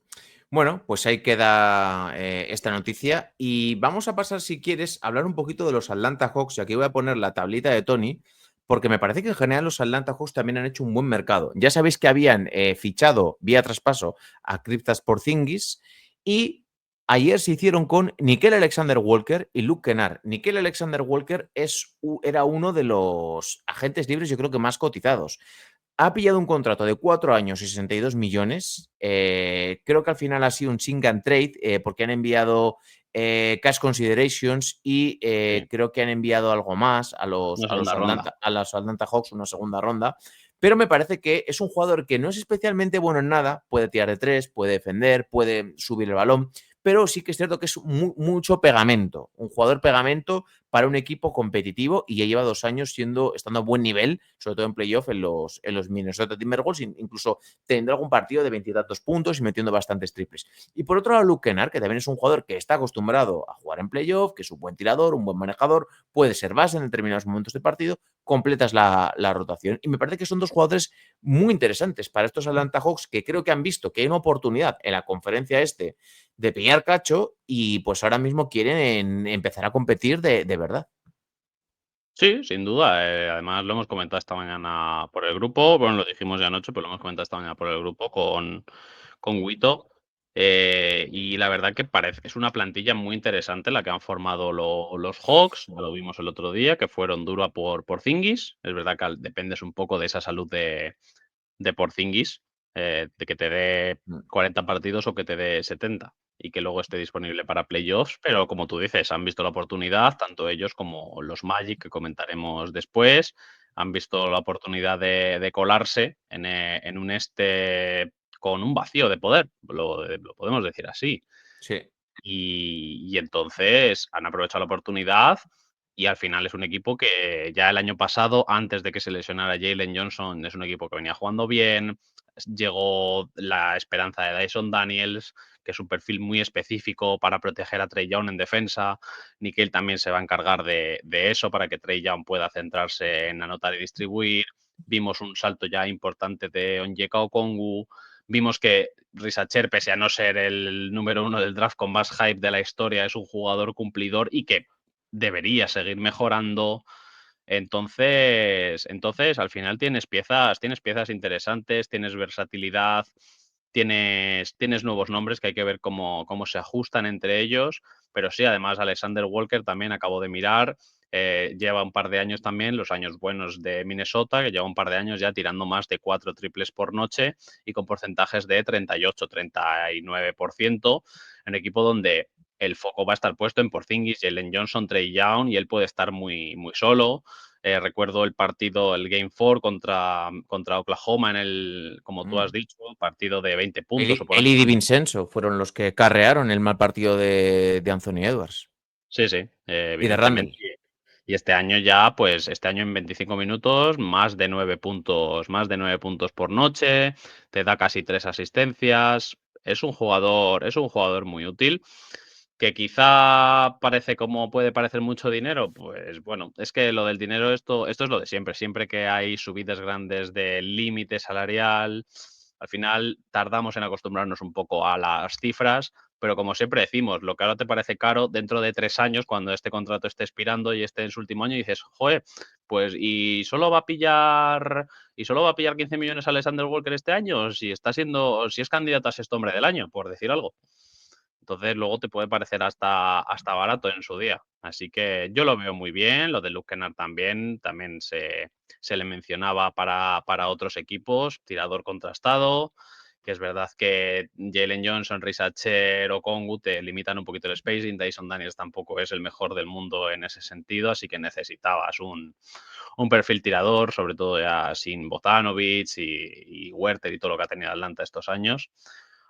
Bueno, pues ahí queda esta noticia y vamos a pasar, si quieres, a hablar un poquito de los Atlanta Hawks. Y aquí voy a poner la tablita de Tony, porque me parece que en general los Atlanta Hawks también han hecho un buen mercado. Ya sabéis que habían fichado vía traspaso a Kristaps Porzingis y ayer se hicieron con Nickeil Alexander-Walker y Luke Kennard. Nickeil Alexander-Walker era uno de los agentes libres, yo creo que más cotizados. Ha pillado un contrato de 4 años y 62 millones. Creo que al final ha sido un sink and trade porque han enviado cash considerations y Sí, creo que han enviado algo más una segunda ronda. A los Atlanta Hawks, una segunda ronda. Pero me parece que es un jugador que no es especialmente bueno en nada. Puede tirar de tres, puede defender, puede subir el balón. Pero sí que es cierto que es mucho pegamento. Un jugador pegamento para un equipo competitivo y ya lleva 2 años estando a buen nivel, sobre todo en playoff en los Minnesota Timberwolves, incluso teniendo algún partido de 20 y tantos puntos y metiendo bastantes triples. Y por otro lado, Luke Kennard, que también es un jugador que está acostumbrado a jugar en playoff, que es un buen tirador, un buen manejador, puede ser base en determinados momentos de partido, completas la rotación. Y me parece que son dos jugadores muy interesantes para estos Atlanta Hawks que creo que han visto que hay una oportunidad en la conferencia de pillar cacho y pues ahora mismo quieren empezar a competir de verdad. Sí, sin duda. Además, lo hemos comentado esta mañana por el grupo. Bueno, lo dijimos ya anoche, pero lo hemos comentado esta mañana por el grupo con Guito. Y la verdad que es una plantilla muy interesante la que han formado los Hawks. Ya lo vimos el otro día, que fueron dura por Porzingis. Es verdad que dependes un poco de esa salud de Porzingis, de que te dé Mm. 40 partidos o que te dé 70 y que luego esté disponible para playoffs, pero como tú dices, han visto la oportunidad, tanto ellos como los Magic, que comentaremos después, han visto la oportunidad de colarse en un con un vacío de poder, lo podemos decir así. Sí. Y entonces han aprovechado la oportunidad y al final es un equipo que ya el año pasado, antes de que se lesionara Jalen Johnson, es un equipo que venía jugando bien. Llegó la esperanza de Dyson Daniels, que es un perfil muy específico para proteger a Trey Young en defensa. Nickel también se va a encargar de eso para que Trey Young pueda centrarse en anotar y distribuir. Vimos un salto ya importante de Onyeka Okongwu. Vimos que Risacher, pese a no ser el número 1 del draft con más hype de la historia, es un jugador cumplidor y que debería seguir mejorando. Entonces, al final tienes piezas interesantes, tienes versatilidad, tienes nuevos nombres que hay que ver cómo se ajustan entre ellos. Pero sí, además, Alexander Walker también acabo de mirar. Lleva un par de años también, los años buenos de Minnesota, que lleva un par de años ya tirando más de 4 triples por noche y con porcentajes de 38-39%, en un equipo donde el foco va a estar puesto en Porzingis, Jalen Johnson, Trey Young, y él puede estar muy, muy solo. Recuerdo el partido, el Game 4 contra Oklahoma, como tú has Mm. dicho, partido de 20 puntos o por ahí. Eli y Di Vincenzo fueron los que carrearon el mal partido de Anthony Edwards Sí, sí, y de evidentemente. Randall. Y este año ya, pues este año en 25 minutos, más de 9 puntos por noche, te da casi 3 asistencias. Es un jugador muy útil. Que quizá puede parecer mucho dinero, pues bueno, es que lo del dinero, esto es lo de siempre. Siempre que hay subidas grandes del límite salarial, al final tardamos en acostumbrarnos un poco a las cifras, pero como siempre decimos, lo que ahora te parece caro, dentro de 3 años, cuando este contrato esté expirando y esté en su último año, dices, joder, pues y solo va a pillar 15 millones Alexander Walker este año, si es candidato a sexto hombre del año, por decir algo. Entonces luego te puede parecer hasta barato en su día. Así que yo lo veo muy bien, lo de Luke Kennard también se le mencionaba para otros equipos, tirador contrastado, que es verdad que Jalen Johnson, Risacher o Kongu te limitan un poquito el spacing, Dyson Daniels tampoco es el mejor del mundo en ese sentido, así que necesitabas un perfil tirador, sobre todo ya sin Bogdanovic y Huerter y todo lo que ha tenido Atlanta estos años.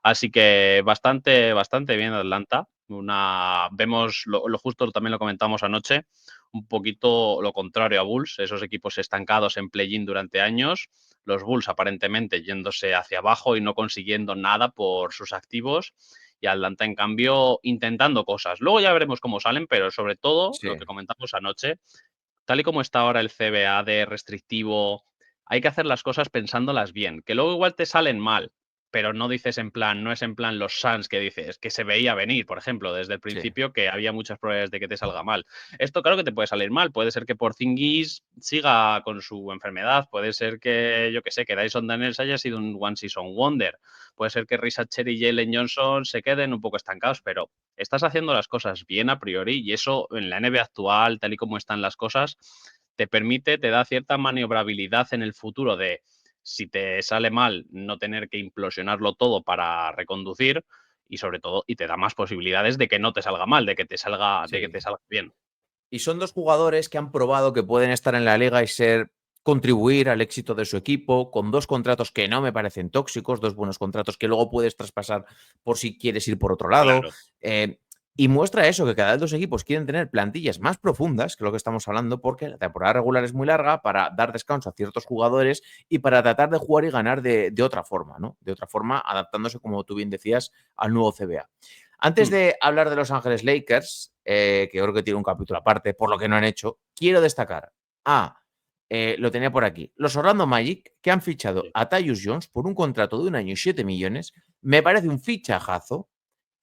Así que bastante bien Atlanta. Vemos lo justo, también lo comentamos anoche, un poquito lo contrario a Bulls, esos equipos estancados en play-in durante años, los Bulls aparentemente yéndose hacia abajo y no consiguiendo nada por sus activos, y Atlanta, en cambio, intentando cosas. Luego ya veremos cómo salen, pero sobre todo Sí. lo que comentamos anoche, tal y como está ahora el CBA de restrictivo, hay que hacer las cosas pensándolas bien, que luego igual te salen mal, pero no dices en plan, no es en plan los Suns que dices, que se veía venir, por ejemplo, desde el Sí. principio que había muchas probabilidades de que te salga mal. Esto claro que te puede salir mal, puede ser que Porzingis siga con su enfermedad, puede ser que, yo que sé, que Dyson Daniels haya sido un one season wonder, puede ser que Risa Cherry y Jalen Johnson se queden un poco estancados, pero estás haciendo las cosas bien a priori y eso en la NBA actual, tal y como están las cosas, te permite, te da cierta maniobrabilidad en el futuro de si te sale mal, no tener que implosionarlo todo para reconducir y sobre todo, y te da más posibilidades de que no te salga mal, de que te salga Sí. bien. Y son dos jugadores que han probado que pueden estar en la liga y contribuir al éxito de su equipo, con dos contratos que no me parecen tóxicos, dos buenos contratos que luego puedes traspasar por si quieres ir por otro lado. Claro. Y muestra eso, que cada vez los equipos quieren tener plantillas más profundas, que es lo que estamos hablando, porque la temporada regular es muy larga para dar descanso a ciertos jugadores y para tratar de jugar y ganar de otra forma, ¿no? De otra forma, adaptándose, como tú bien decías, al nuevo CBA. Antes Mm. de hablar de Los Ángeles Lakers, que creo que tiene un capítulo aparte por lo que no han hecho, quiero destacar lo tenía por aquí, los Orlando Magic, que han fichado Sí. a Tyus Jones por un contrato de 1 año y 7 millones. Me parece un fichajazo.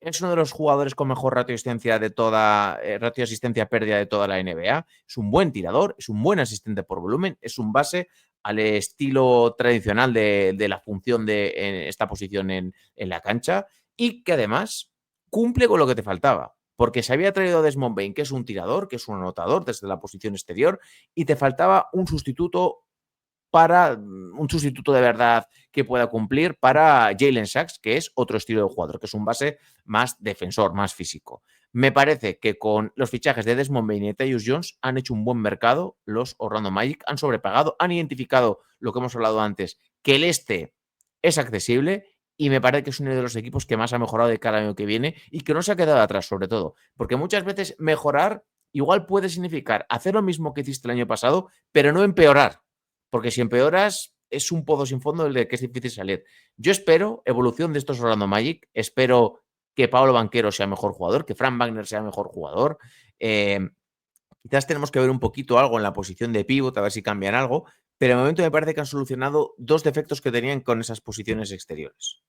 Es uno de los jugadores con mejor ratio de asistencia ratio de asistencia pérdida de toda la NBA. Es un buen tirador, es un buen asistente por volumen, es un base al estilo tradicional de la función de en esta posición en la cancha y que además cumple con lo que te faltaba. Porque se había traído a Desmond Bain, que es un tirador, que es un anotador desde la posición exterior, y te faltaba un sustituto un sustituto de verdad que pueda cumplir para Jalen Sachs, que es otro estilo de jugador, que es un base más defensor, más físico. Me parece que con los fichajes de Desmond Bain y Tyus Jones han hecho un buen mercado los Orlando Magic, han sobrepagado, han identificado lo que hemos hablado antes, que el este es accesible y me parece que es uno de los equipos que más ha mejorado de cada año que viene y que no se ha quedado atrás, sobre todo, porque muchas veces mejorar igual puede significar hacer lo mismo que hiciste el año pasado, pero no empeorar, porque si empeoras es un pozo sin fondo del que es difícil salir. Yo espero evolución de estos Orlando Magic, espero que Pablo Banquero sea mejor jugador, que Frank Wagner sea mejor jugador. Quizás tenemos que ver un poquito algo en la posición de pívot, a ver si cambian algo, pero de momento me parece que han solucionado dos defectos que tenían con esas posiciones exteriores.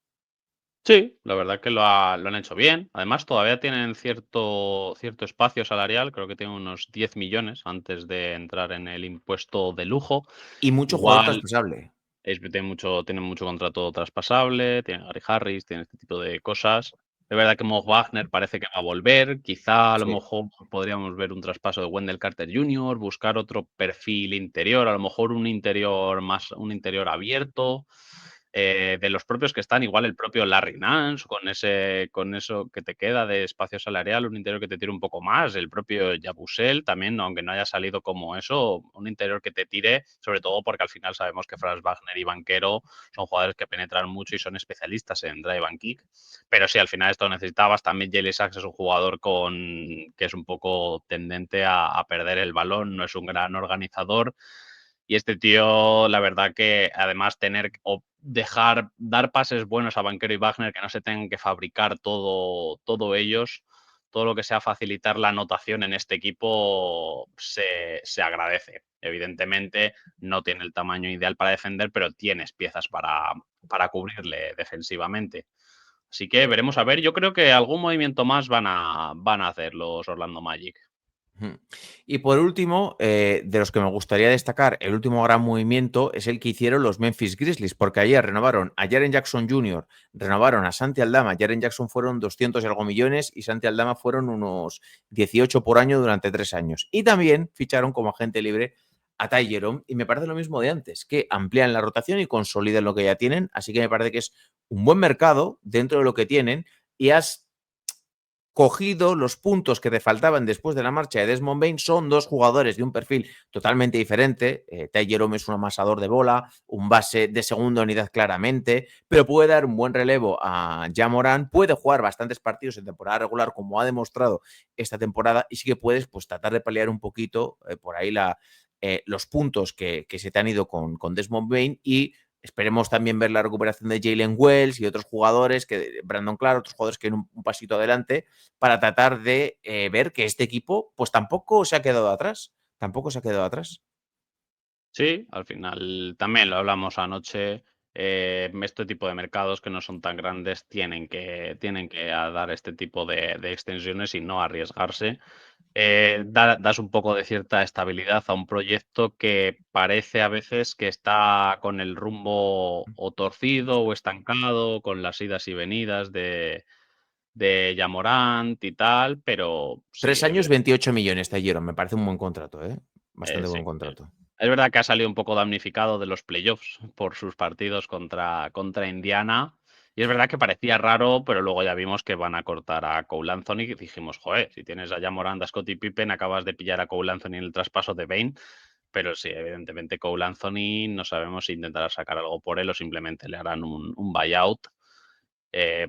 Sí, la verdad que lo han hecho bien. Además, todavía tienen cierto espacio salarial, creo que tienen unos 10 millones antes de entrar en el impuesto de lujo. Y mucho jugador Igual traspasable. tienen mucho contrato traspasable, tienen a Gary Harris, tienen este tipo de cosas. Es verdad que Mo Wagner parece que va a volver. Quizá a lo Sí. mejor podríamos ver un traspaso de Wendell Carter Jr., buscar otro perfil interior, a lo mejor un interior abierto. De los propios que están, igual el propio Larry Nance, con eso que te queda de espacio salarial, un interior que te tire un poco más, el propio Yabusel también, aunque no haya salido como eso, un interior que te tire, sobre todo porque al final sabemos que Franz Wagner y Banquero son jugadores que penetran mucho y son especialistas en drive and kick, pero sí, al final esto necesitabas, también Jalen Sachs es un jugador que es un poco tendente a perder el balón, no es un gran organizador, y este tío, la verdad que además dar pases buenos a Banquero y Wagner, que no se tengan que fabricar todo ellos, todo lo que sea facilitar la anotación en este equipo se agradece. Evidentemente no tiene el tamaño ideal para defender, pero tienes piezas para cubrirle defensivamente. Así que veremos a ver. Yo creo que algún movimiento más van a hacer los Orlando Magic. Y por último, de los que me gustaría destacar, el último gran movimiento es el que hicieron los Memphis Grizzlies, porque ayer renovaron a Jaren Jackson Jr., renovaron a Santi Aldama. Jaren Jackson fueron 200 y algo millones y Santi Aldama fueron unos 18 por año durante 3 años. Y también ficharon como agente libre a Ty Jerome, y me parece lo mismo de antes, que amplían la rotación y consoliden lo que ya tienen. Así que me parece que es un buen mercado dentro de lo que tienen y has cogido los puntos que te faltaban después de la marcha de Desmond Bain. Son dos jugadores de un perfil totalmente diferente. Ty Jerome es un amasador de bola, un base de segunda unidad claramente, pero puede dar un buen relevo a Ja Morant, puede jugar bastantes partidos en temporada regular, como ha demostrado esta temporada, y sí que puedes pues, tratar de paliar un poquito por ahí los puntos que se te han ido con Desmond Bain y esperemos también ver la recuperación de Jalen Wells y otros jugadores, Brandon Clark, otros jugadores que en un pasito adelante, para tratar de ver que este equipo pues tampoco se ha quedado atrás. Tampoco se ha quedado atrás. Sí, al final también lo hablamos anoche. Este tipo de mercados que no son tan grandes tienen que dar este tipo de extensiones y no arriesgarse. Das un poco de cierta estabilidad a un proyecto que parece a veces que está con el rumbo o torcido o estancado, con las idas y venidas de Morant y tal, pero sí, 3 años, 28 millones te dieron. Me parece un buen contrato, ¿eh? Bastante sí. buen contrato. Es verdad que ha salido un poco damnificado de los playoffs por sus partidos contra Indiana. Y es verdad que parecía raro, pero luego ya vimos que van a cortar a Cole Anthony. Y dijimos, joder, si tienes a Morant, a Scottie Pippen, acabas de pillar a Cole Anthony en el traspaso de Bane. Pero sí, evidentemente Cole Anthony no sabemos si intentará sacar algo por él o simplemente le harán un buyout,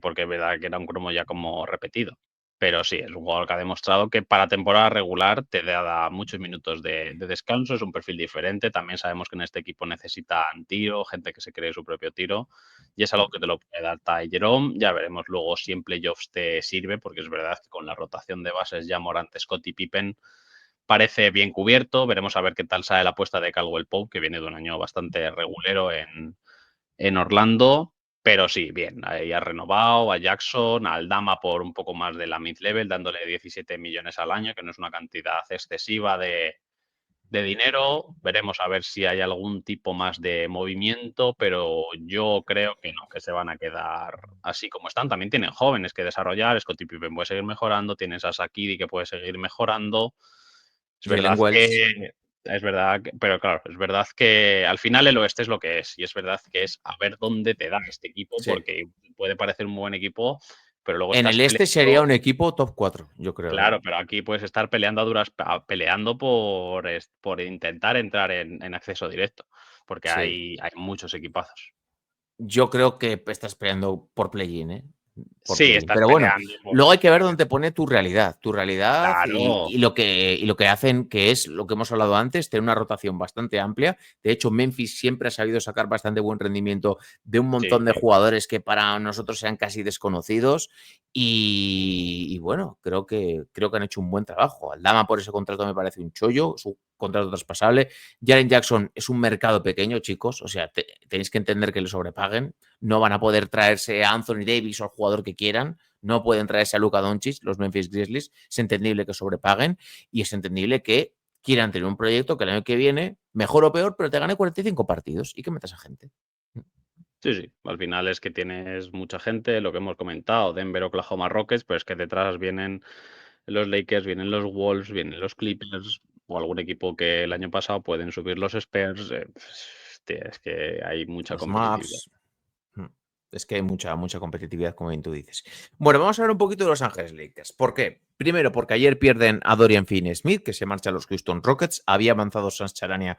porque es verdad que era un cromo ya como repetido. Pero sí, es un jugador que ha demostrado que para temporada regular te da muchos minutos de descanso, es un perfil diferente. También sabemos que en este equipo necesitan tiro, gente que se cree su propio tiro, y es algo que te lo puede dar Ty Jerome. Ya veremos luego si en playoffs te sirve, porque es verdad que con la rotación de bases ya Morant, Scott y Pippen parece bien cubierto. Veremos a ver qué tal sale la apuesta de Caldwell Pope, que viene de un año bastante regulero en Orlando. Pero sí, bien, ahí ha renovado a Jackson, a Aldama por un poco más de la mid-level, dándole 17 millones al año, que no es una cantidad excesiva de dinero. Veremos a ver si hay algún tipo más de movimiento, pero yo creo que no, que se van a quedar así como están. También tienen jóvenes que desarrollar, Scottie Pippen puede seguir mejorando, tienes a Sakiri que puede seguir mejorando. Es Jalen verdad Wells. que es verdad pero claro, es verdad que al final el oeste es lo que es, y es verdad que es a ver dónde te da este equipo, Sí. porque puede parecer un buen equipo, pero luego En estás el este sería peleando. un equipo top 4, yo creo, ¿eh? Claro, pero aquí puedes estar peleando peleando por intentar entrar en acceso directo, porque Sí. hay muchos equipazos. Yo creo que estás peleando por play-in, ¿eh? Por Sí, play-in. estás Pero bueno, peleando luego hay que ver dónde pone tu realidad. Tu realidad claro. y lo que hacen, que es lo que hemos hablado antes, tener una rotación bastante amplia. De hecho, Memphis siempre ha sabido sacar bastante buen rendimiento de un Sí, montón de jugadores que para nosotros sean casi desconocidos. Y bueno, creo que han hecho un buen trabajo. Aldama por ese contrato me parece un chollo, es un contrato traspasable. Jaren Jackson es un mercado pequeño, chicos. O sea, tenéis que entender que le sobrepaguen. No van a poder traerse a Anthony Davis o al jugador que quieran. No pueden traerse a Luka Doncic, los Memphis Grizzlies. Es entendible que sobrepaguen y es entendible que quieran tener un proyecto que el año que viene, mejor o peor, pero te gane 45 partidos y que metas a gente. sí, sí. Al final es que tienes mucha gente, lo que hemos comentado, Denver, Oklahoma Rockets, pero es que detrás vienen los Lakers, vienen los Wolves, vienen los Clippers o algún equipo que el año pasado pueden subir los Spurs. Hostia, es que hay mucha Los competitividad. Mavs. Es que hay mucha competitividad, como bien tú dices. Bueno, vamos a hablar un poquito de Los Ángeles Lakers. ¿Por qué? Primero, porque ayer pierden a Dorian Finney-Smith, que se marcha a los Houston Rockets. Había avanzado Sans Charania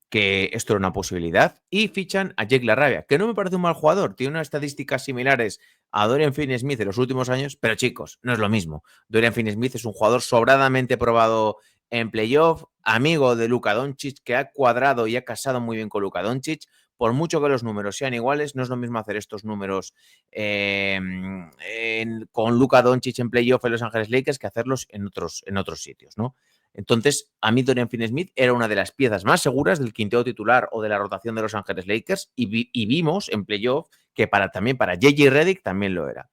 que esto era una posibilidad, y fichan a Jake LaRavia, que no me parece un mal jugador, tiene unas estadísticas similares a Dorian Finney-Smith en los últimos años, pero chicos, no es lo mismo. Dorian Finney-Smith es un jugador sobradamente probado en playoff, amigo de Luka Doncic, que ha cuadrado y ha casado muy bien con Luka Doncic. Por mucho que los números sean iguales, no es lo mismo hacer estos números con Luka Doncic en playoff en Los Ángeles Lakers que hacerlos en otros sitios, ¿no? Entonces, a mí Dorian Finney-Smith era una de las piezas más seguras del quinteo titular o de la rotación de Los Ángeles Lakers y vimos en playoff que también para J.J. Redick también lo era.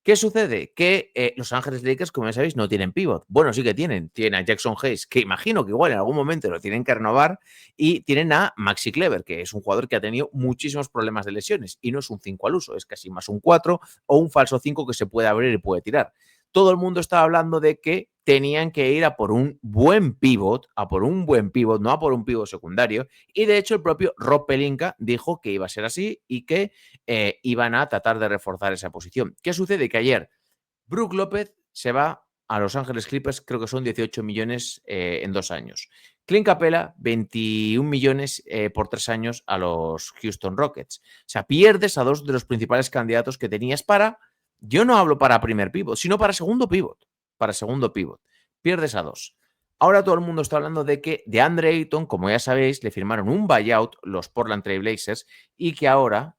¿Qué sucede? Que Los Ángeles Lakers, como ya sabéis, no tienen pivot. Bueno, sí que tienen. Tienen a Jackson Hayes, que imagino que igual en algún momento lo tienen que renovar, y tienen a Maxi Kleber, que es un jugador que ha tenido muchísimos problemas de lesiones y no es un 5 al uso, es casi más un 4 o un falso 5 que se puede abrir y puede tirar. Todo el mundo estaba hablando de que tenían que ir a por un buen pivot, no a por un pivot secundario, y de hecho el propio Rob Pelinka dijo que iba a ser así y que iban a tratar de reforzar esa posición. ¿Qué sucede? Que ayer Brook López se va a Los Ángeles Clippers, creo que son 18 millones en 2 años. Clint Capela, 21 millones por 3 años a los Houston Rockets. O sea, pierdes a dos de los principales candidatos que tenías yo no hablo para primer pivot, sino para segundo pivot. Pierdes a dos. Ahora todo el mundo está hablando de que de Andre Ayton, como ya sabéis, le firmaron un buyout los Portland Trail Blazers y que ahora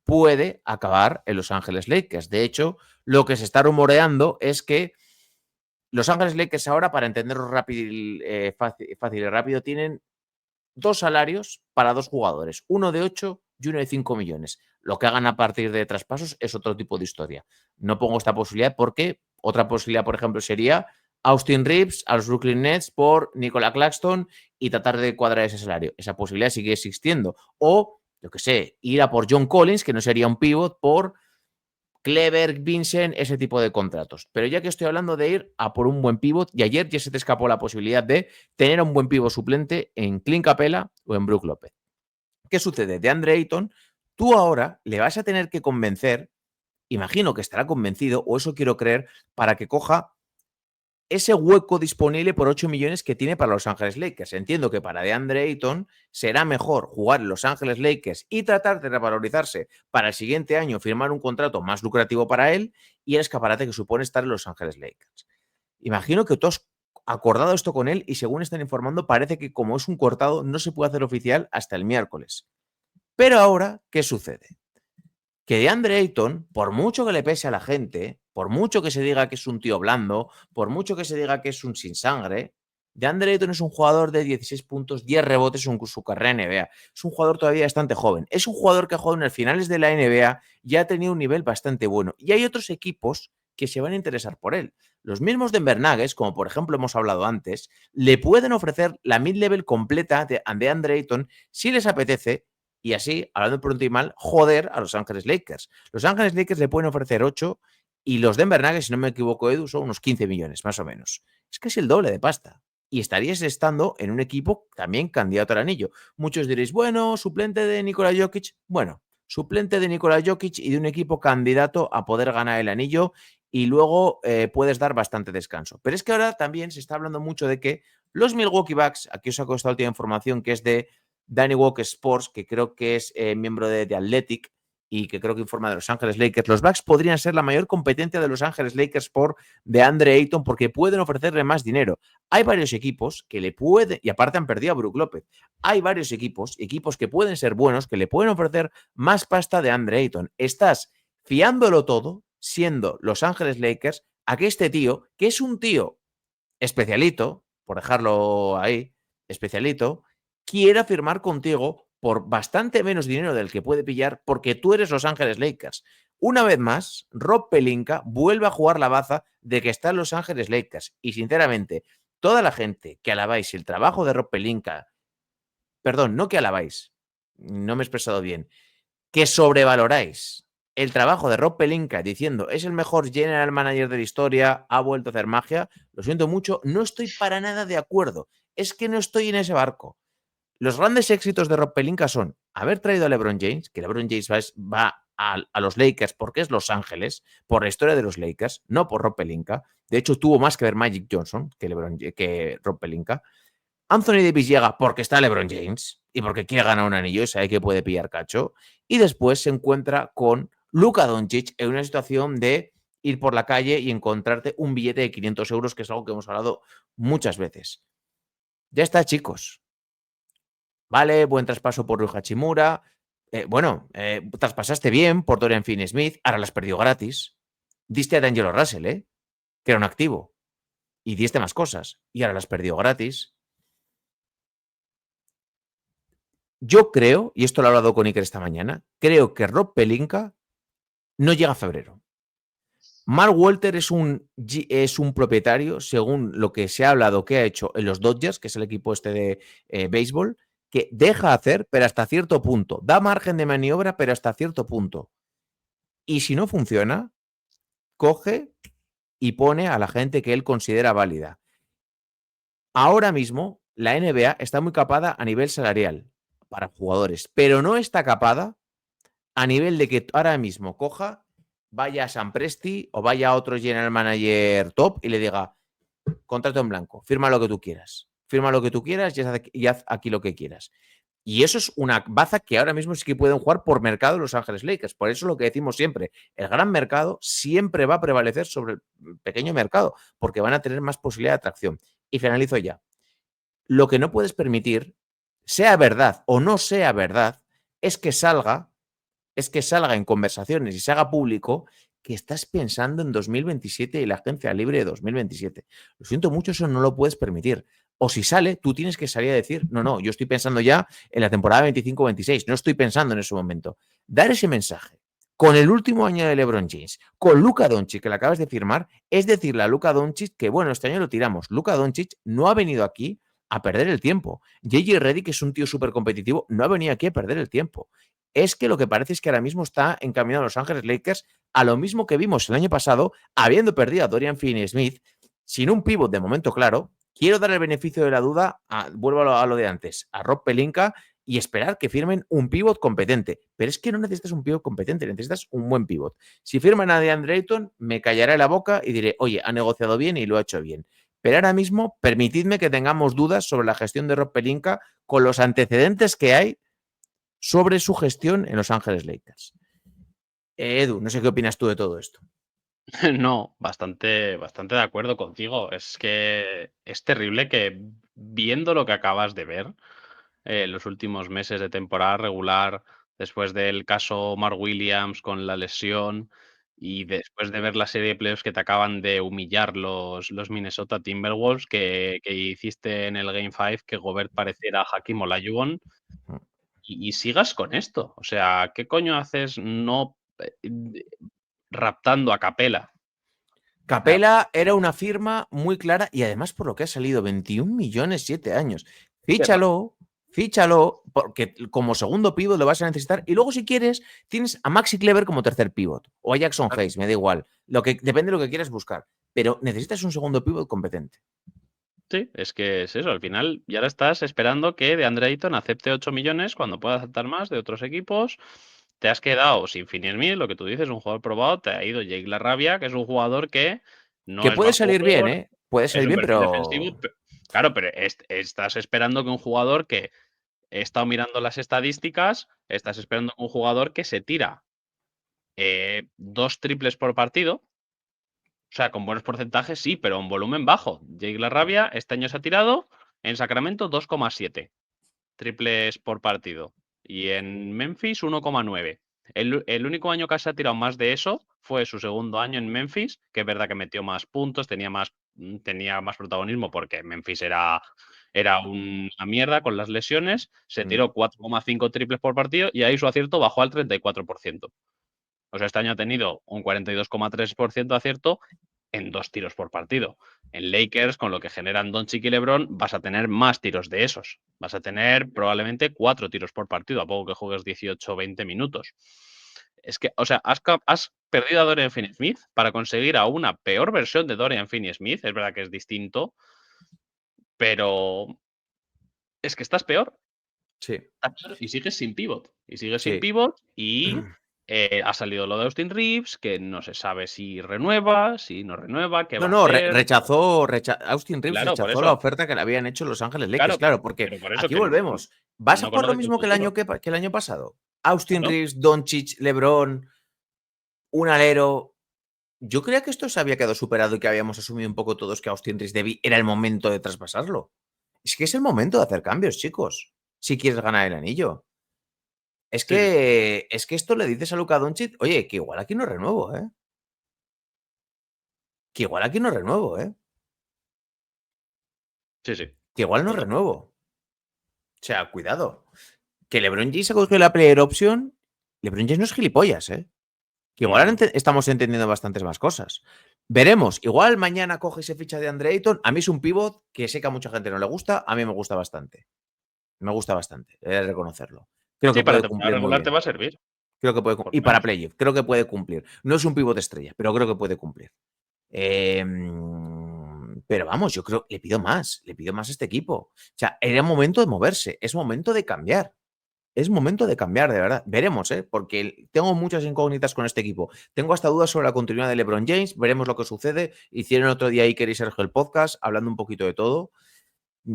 puede acabar en Los Ángeles Lakers. De hecho, lo que se está rumoreando es que Los Ángeles Lakers ahora, para entenderlo fácil y rápido, tienen 2 salarios para 2 jugadores, uno de 8 y uno de 5 millones. Lo que hagan a partir de traspasos es otro tipo de historia. No pongo esta posibilidad porque otra posibilidad, por ejemplo, sería Austin Reeves a los Brooklyn Nets por Nicola Claxton y tratar de cuadrar ese salario. Esa posibilidad sigue existiendo. O, yo qué sé, ir a por John Collins, que no sería un pivot, por Kleber, Vincent, ese tipo de contratos. Pero ya que estoy hablando de ir a por un buen pivot, y ayer ya se te escapó la posibilidad de tener un buen pivot suplente en Clint Capela o en Brook López. ¿Qué sucede? De Andre Ayton, tú ahora le vas a tener que convencer, imagino que estará convencido, o eso quiero creer, para que coja ese hueco disponible por 8 millones que tiene para Los Ángeles Lakers. Entiendo que para DeAndre Ayton será mejor jugar en Los Ángeles Lakers y tratar de revalorizarse para el siguiente año, firmar un contrato más lucrativo para él y el escaparate que supone estar en Los Ángeles Lakers. Imagino que tú has acordado esto con él y según están informando parece que como es un cortado no se puede hacer oficial hasta el miércoles. Pero ahora, ¿qué sucede? Que DeAndre Ayton, por mucho que le pese a la gente, por mucho que se diga que es un tío blando, por mucho que se diga que es un sin sangre, DeAndre Ayton es un jugador de 16 puntos, 10 rebotes en su carrera en NBA. Es un jugador todavía bastante joven. Es un jugador que ha jugado en las finales de la NBA y ha tenido un nivel bastante bueno. Y hay otros equipos que se van a interesar por él. Los mismos Denver Nuggets, como por ejemplo hemos hablado antes, le pueden ofrecer la mid-level completa de DeAndre Ayton si les apetece y así, hablando pronto y mal, joder a Los Ángeles Lakers. Los Ángeles Lakers le pueden ofrecer 8 y los Denver Nuggets, si no me equivoco, Edu, son unos 15 millones, más o menos. Es casi el doble de pasta. Y estarías estando en un equipo también candidato al anillo. Muchos diréis, bueno, suplente de Nikola Jokic. Bueno, suplente de Nikola Jokic y de un equipo candidato a poder ganar el anillo y luego puedes dar bastante descanso. Pero es que ahora también se está hablando mucho de que los Milwaukee Bucks, aquí os ha costado última información que es de Danny Walker Sports, que creo que es miembro de The Athletic y que creo que informa de Los Ángeles Lakers. Los Bucks podrían ser la mayor competencia de Los Ángeles Lakers por DeAndre Ayton porque pueden ofrecerle más dinero. Hay varios equipos que le pueden, y aparte han perdido a Brook López, hay varios equipos que pueden ser buenos, que le pueden ofrecer más pasta de DeAndre Ayton. Estás fiándolo todo, siendo Los Ángeles Lakers, a que este tío, que es un tío especialito, por dejarlo ahí, especialito, quiera firmar contigo por bastante menos dinero del que puede pillar porque tú eres Los Ángeles Lakers. Una vez más, Rob Pelinka vuelve a jugar la baza de que está en Los Ángeles Lakers. Y sinceramente, toda la gente que alabáis el trabajo de Rob Pelinka, perdón, no que alabáis, no me he expresado bien, que sobrevaloráis el trabajo de Rob Pelinka diciendo es el mejor general manager de la historia, ha vuelto a hacer magia, lo siento mucho, no estoy para nada de acuerdo. Es que no estoy en ese barco. Los grandes éxitos de Rob Pelinka son haber traído a LeBron James, que LeBron James va a los Lakers porque es Los Ángeles, por la historia de los Lakers, no por Rob Pelinka. De hecho, tuvo más que ver Magic Johnson que Rob Pelinka. Anthony Davis llega porque está LeBron James y porque quiere ganar un anillo y sabe que puede pillar cacho. Y después se encuentra con Luka Doncic en una situación de ir por la calle y encontrarte un billete de 500 euros, que es algo que hemos hablado muchas veces. Ya está, chicos. Vale, buen traspaso por Rui Hachimura. Traspasaste bien por Dorian Finney-Smith. Ahora las perdió gratis. Diste a D'Angelo Russell, que era un activo. Y diste más cosas. Y ahora las perdió gratis. Yo creo, y esto lo he hablado con Iker esta mañana, creo que Rob Pelinka no llega a febrero. Mark Walter es un propietario, según lo que se ha hablado que ha hecho en los Dodgers, que es el equipo este de béisbol, que deja hacer, pero hasta cierto punto. Da margen de maniobra, pero hasta cierto punto. Y si no funciona, coge y pone a la gente que él considera válida. Ahora mismo, la NBA está muy capada a nivel salarial para jugadores, pero no está capada a nivel de que ahora mismo coja, vaya a San Presti o vaya a otro general manager top y le diga, contrato en blanco, firma lo que tú quieras. Firma lo que tú quieras y haz aquí lo que quieras. Y eso es una baza que ahora mismo sí que pueden jugar por mercado Los Ángeles Lakers. Por eso lo que decimos siempre, el gran mercado siempre va a prevalecer sobre el pequeño mercado, porque van a tener más posibilidad de atracción. Y finalizo ya. Lo que no puedes permitir, sea verdad o no sea verdad, es que salga en conversaciones y se haga público que estás pensando en 2027 y la agencia libre de 2027. Lo siento mucho, eso no lo puedes permitir. O si sale, tú tienes que salir a decir, no, yo estoy pensando ya en la temporada 25-26, no estoy pensando en ese momento. Dar ese mensaje con el último año de LeBron James, con Luka Doncic, que le acabas de firmar, es decirle a Luka Doncic que, bueno, este año lo tiramos. Luka Doncic no ha venido aquí a perder el tiempo. JJ Redick, que es un tío súper competitivo, no ha venido aquí a perder el tiempo. Es que lo que parece es que ahora mismo está encaminado a Los Ángeles Lakers a lo mismo que vimos el año pasado, habiendo perdido a Dorian Finney-Smith, sin un pívot de momento claro. Quiero dar el beneficio de la duda, vuelvo a lo de antes, a Rob Pelinka, y esperar que firmen un pívot competente. Pero es que no necesitas un pívot competente, necesitas un buen pívot. Si firman a DeAndre Ayton, me callaré la boca y diré, oye, ha negociado bien y lo ha hecho bien. Pero ahora mismo, permitidme que tengamos dudas sobre la gestión de Rob Pelinka con los antecedentes que hay sobre su gestión en Los Ángeles Lakers. Edu, no sé qué opinas tú de todo esto. No, bastante de acuerdo contigo. Es que es terrible que viendo lo que acabas de ver los últimos meses de temporada regular, después del caso Mark Williams con la lesión y después de ver la serie de playoffs que te acaban de humillar los Minnesota Timberwolves, que hiciste en el Game 5 que Gobert pareciera Hakeem Olajuwon y sigas con esto. O sea, ¿qué coño haces no raptando a Capela? Capela era una firma muy clara y además por lo que ha salido, 21 millones 7 años. Fíchalo, porque como segundo pívot lo vas a necesitar. Y luego si quieres, tienes a Maxi Kleber como tercer pívot o a Jackson Hayes, me da igual. Depende de lo que quieras buscar. Pero necesitas un segundo pívot competente. Sí, es que es eso. Al final ya ahora estás esperando que DeAndre Ayton acepte 8 millones cuando pueda aceptar más de otros equipos. Te has quedado sin Finney-Smith, lo que tú dices, un jugador probado. Te ha ido Jake LaRavia, que es un jugador que no Que es puede bajo salir bien, jugador, ¿eh? Puede es salir un bien, perfil defensivo. pero... Claro, pero estás esperando que un jugador que he estado mirando las estadísticas, estás esperando que un jugador que se tira 2 triples por partido. O sea, con buenos porcentajes sí, pero en volumen bajo. Jake LaRavia este año se ha tirado en Sacramento 2,7 triples por partido. Y en Memphis 1,9. El único año que se ha tirado más de eso fue su segundo año en Memphis, que es verdad que metió más puntos, tenía más protagonismo porque Memphis era una mierda con las lesiones. Se tiró 4,5 triples por partido y ahí su acierto bajó al 34%. O sea, este año ha tenido un 42,3% de acierto en 2 tiros por partido. En Lakers, con lo que generan Doncic y LeBron, vas a tener más tiros de esos. Vas a tener probablemente 4 tiros por partido, a poco que juegues 18 o 20 minutos. Es que, o sea, has perdido a Dorian Finney-Smith para conseguir a una peor versión de Dorian Finney-Smith. Es verdad que es distinto, pero es que estás peor. Sí, Y sigues sin pivot. Y sigues sin sí. pivot y ha salido lo de Austin Reeves, que no se sabe si renueva, si no renueva, qué va a No, hacer. Austin Reeves Claro, por rechazó la eso. oferta que le habían hecho Los Ángeles Lakers, Claro, claro, porque pero por eso aquí que volvemos. ¿Vas a no jugar lo conoce tu mismo que futuro. el año pasado? Austin Claro. Reeves, Doncic, LeBron, un alero. Yo creía que esto se había quedado superado y que habíamos asumido un poco todos que Austin Reeves era el momento de traspasarlo. Es que es el momento de hacer cambios, chicos, si quieres ganar el anillo. Es Sí, sí, que, es que esto le dices a Luka Doncic, oye, que igual aquí no renuevo, ¿eh? Que igual aquí no renuevo, ¿eh? sí, sí. Que igual no Total. renuevo. O sea, cuidado. Que LeBron James ha cogido la player option. LeBron James no es gilipollas, ¿eh? Que igual No. estamos entendiendo bastantes más cosas. Veremos. Igual mañana coge ese ficha de Andre Ayton. A mí es un pivot que sé que a mucha gente no le gusta. A mí me gusta bastante. Me gusta bastante. He de reconocerlo. Creo Sí, que para puede temporada cumplir muy regular te bien. va a servir, Creo que puede por y lo para menos. playoff, creo que puede cumplir. No es un pivot estrella, pero creo que puede cumplir. Pero vamos, yo creo, le pido más a este equipo. O sea, era momento de moverse, es momento de cambiar. Es momento de cambiar, de verdad. Veremos, ¿eh? Porque tengo muchas incógnitas con este equipo. Tengo hasta dudas sobre la continuidad de LeBron James. Veremos lo que sucede. Hicieron otro día Iker y Sergio el podcast hablando un poquito de todo.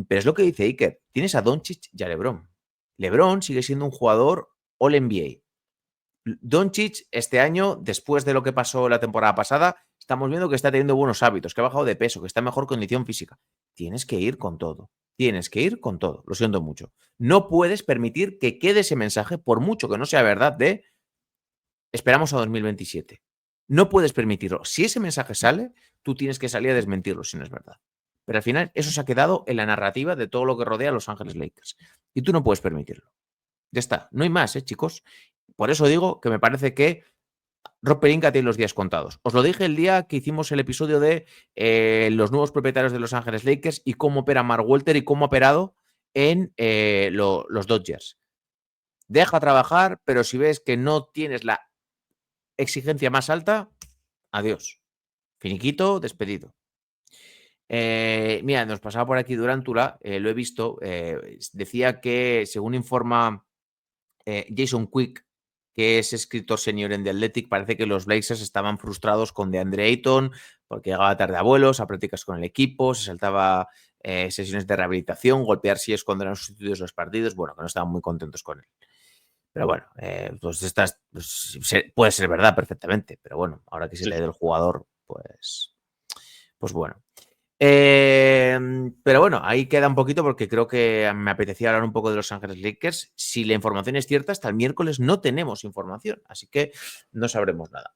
Pero es lo que dice Iker. Tienes a Doncic y a LeBron. LeBron sigue siendo un jugador All-NBA. Doncic este año, después de lo que pasó la temporada pasada, estamos viendo que está teniendo buenos hábitos, que ha bajado de peso, que está en mejor condición física. Tienes que ir con todo. Tienes que ir con todo. Lo siento mucho. No puedes permitir que quede ese mensaje, por mucho que no sea verdad, de esperamos a 2027. No puedes permitirlo. Si ese mensaje sale, tú tienes que salir a desmentirlo si no es verdad. Pero al final eso se ha quedado en la narrativa de todo lo que rodea a Los Ángeles Lakers. Y tú no puedes permitirlo. Ya está, no hay más, chicos. Por eso digo que me parece que Rob Pelinka tiene los días contados. Os lo dije el día que hicimos el episodio de los nuevos propietarios de Los Ángeles Lakers y cómo opera Mark Walter y cómo ha operado en los Dodgers. Deja trabajar, pero si ves que no tienes la exigencia más alta, adiós. Finiquito, despedido. Mira, nos pasaba por aquí Durántula, lo he visto, decía que, según informa Jason Quick, que es escritor senior en The Athletic, parece que los Blazers estaban frustrados con DeAndre Ayton porque llegaba tarde a vuelos, a prácticas con el equipo, se saltaba sesiones de rehabilitación, golpear sillas cuando eran sustituidos los partidos, bueno, que no estaban muy contentos con él. Pero bueno, pues puede ser verdad perfectamente, pero bueno, ahora que se le ha ido el jugador, pues bueno. Pero bueno, ahí queda un poquito porque creo que me apetecía hablar un poco de Los Ángeles Lakers. Si la información es cierta, hasta el miércoles no tenemos información, así que no sabremos nada.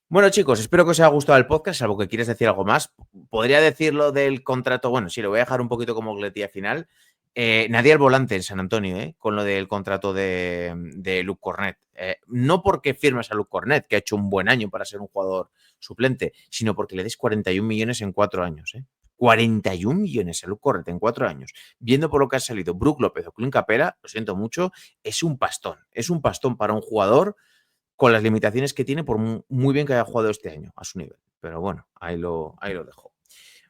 Bueno, chicos, espero que os haya gustado el podcast, salvo que quieres decir algo más. Podría decirlo del contrato, bueno, sí, lo voy a dejar un poquito como gletilla final. Nadie al volante en San Antonio, con lo del contrato de Luke Cornet. No porque firmes a Luke Cornet, que ha hecho un buen año para ser un jugador suplente, sino porque le des 41 millones en 4 años. 41 millones a Luke Cornet en 4 años. Viendo por lo que ha salido Brook López o Clint Capela, lo siento mucho, es un pastón. Es un pastón para un jugador con las limitaciones que tiene, por muy bien que haya jugado este año a su nivel. Pero bueno, ahí lo dejo.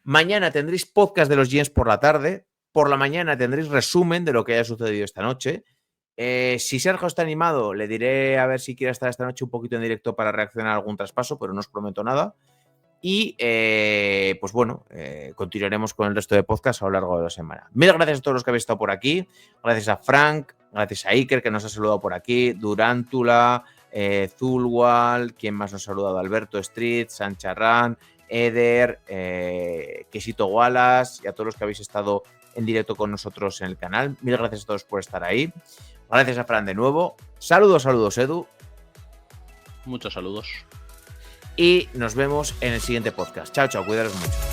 Mañana tendréis podcast de los Giants por la tarde. Por la mañana tendréis resumen de lo que haya sucedido esta noche. Si Sergio está animado, le diré a ver si quiere estar esta noche un poquito en directo para reaccionar a algún traspaso, pero no os prometo nada. Y pues bueno, continuaremos con el resto de podcasts a lo largo de la semana. Mil gracias a todos los que habéis estado por aquí. Gracias a Frank, gracias a Iker, que nos ha saludado por aquí, Durántula, Zulwal, quien más nos ha saludado, Alberto Street, Sancharrán, Eder, Quesito Wallace y a todos los que habéis estado en directo con nosotros en el canal. Mil gracias a todos por estar ahí. Gracias a Fran de nuevo. Saludos, Edu. Muchos saludos. Y nos vemos en el siguiente podcast. Chao, cuidaros mucho.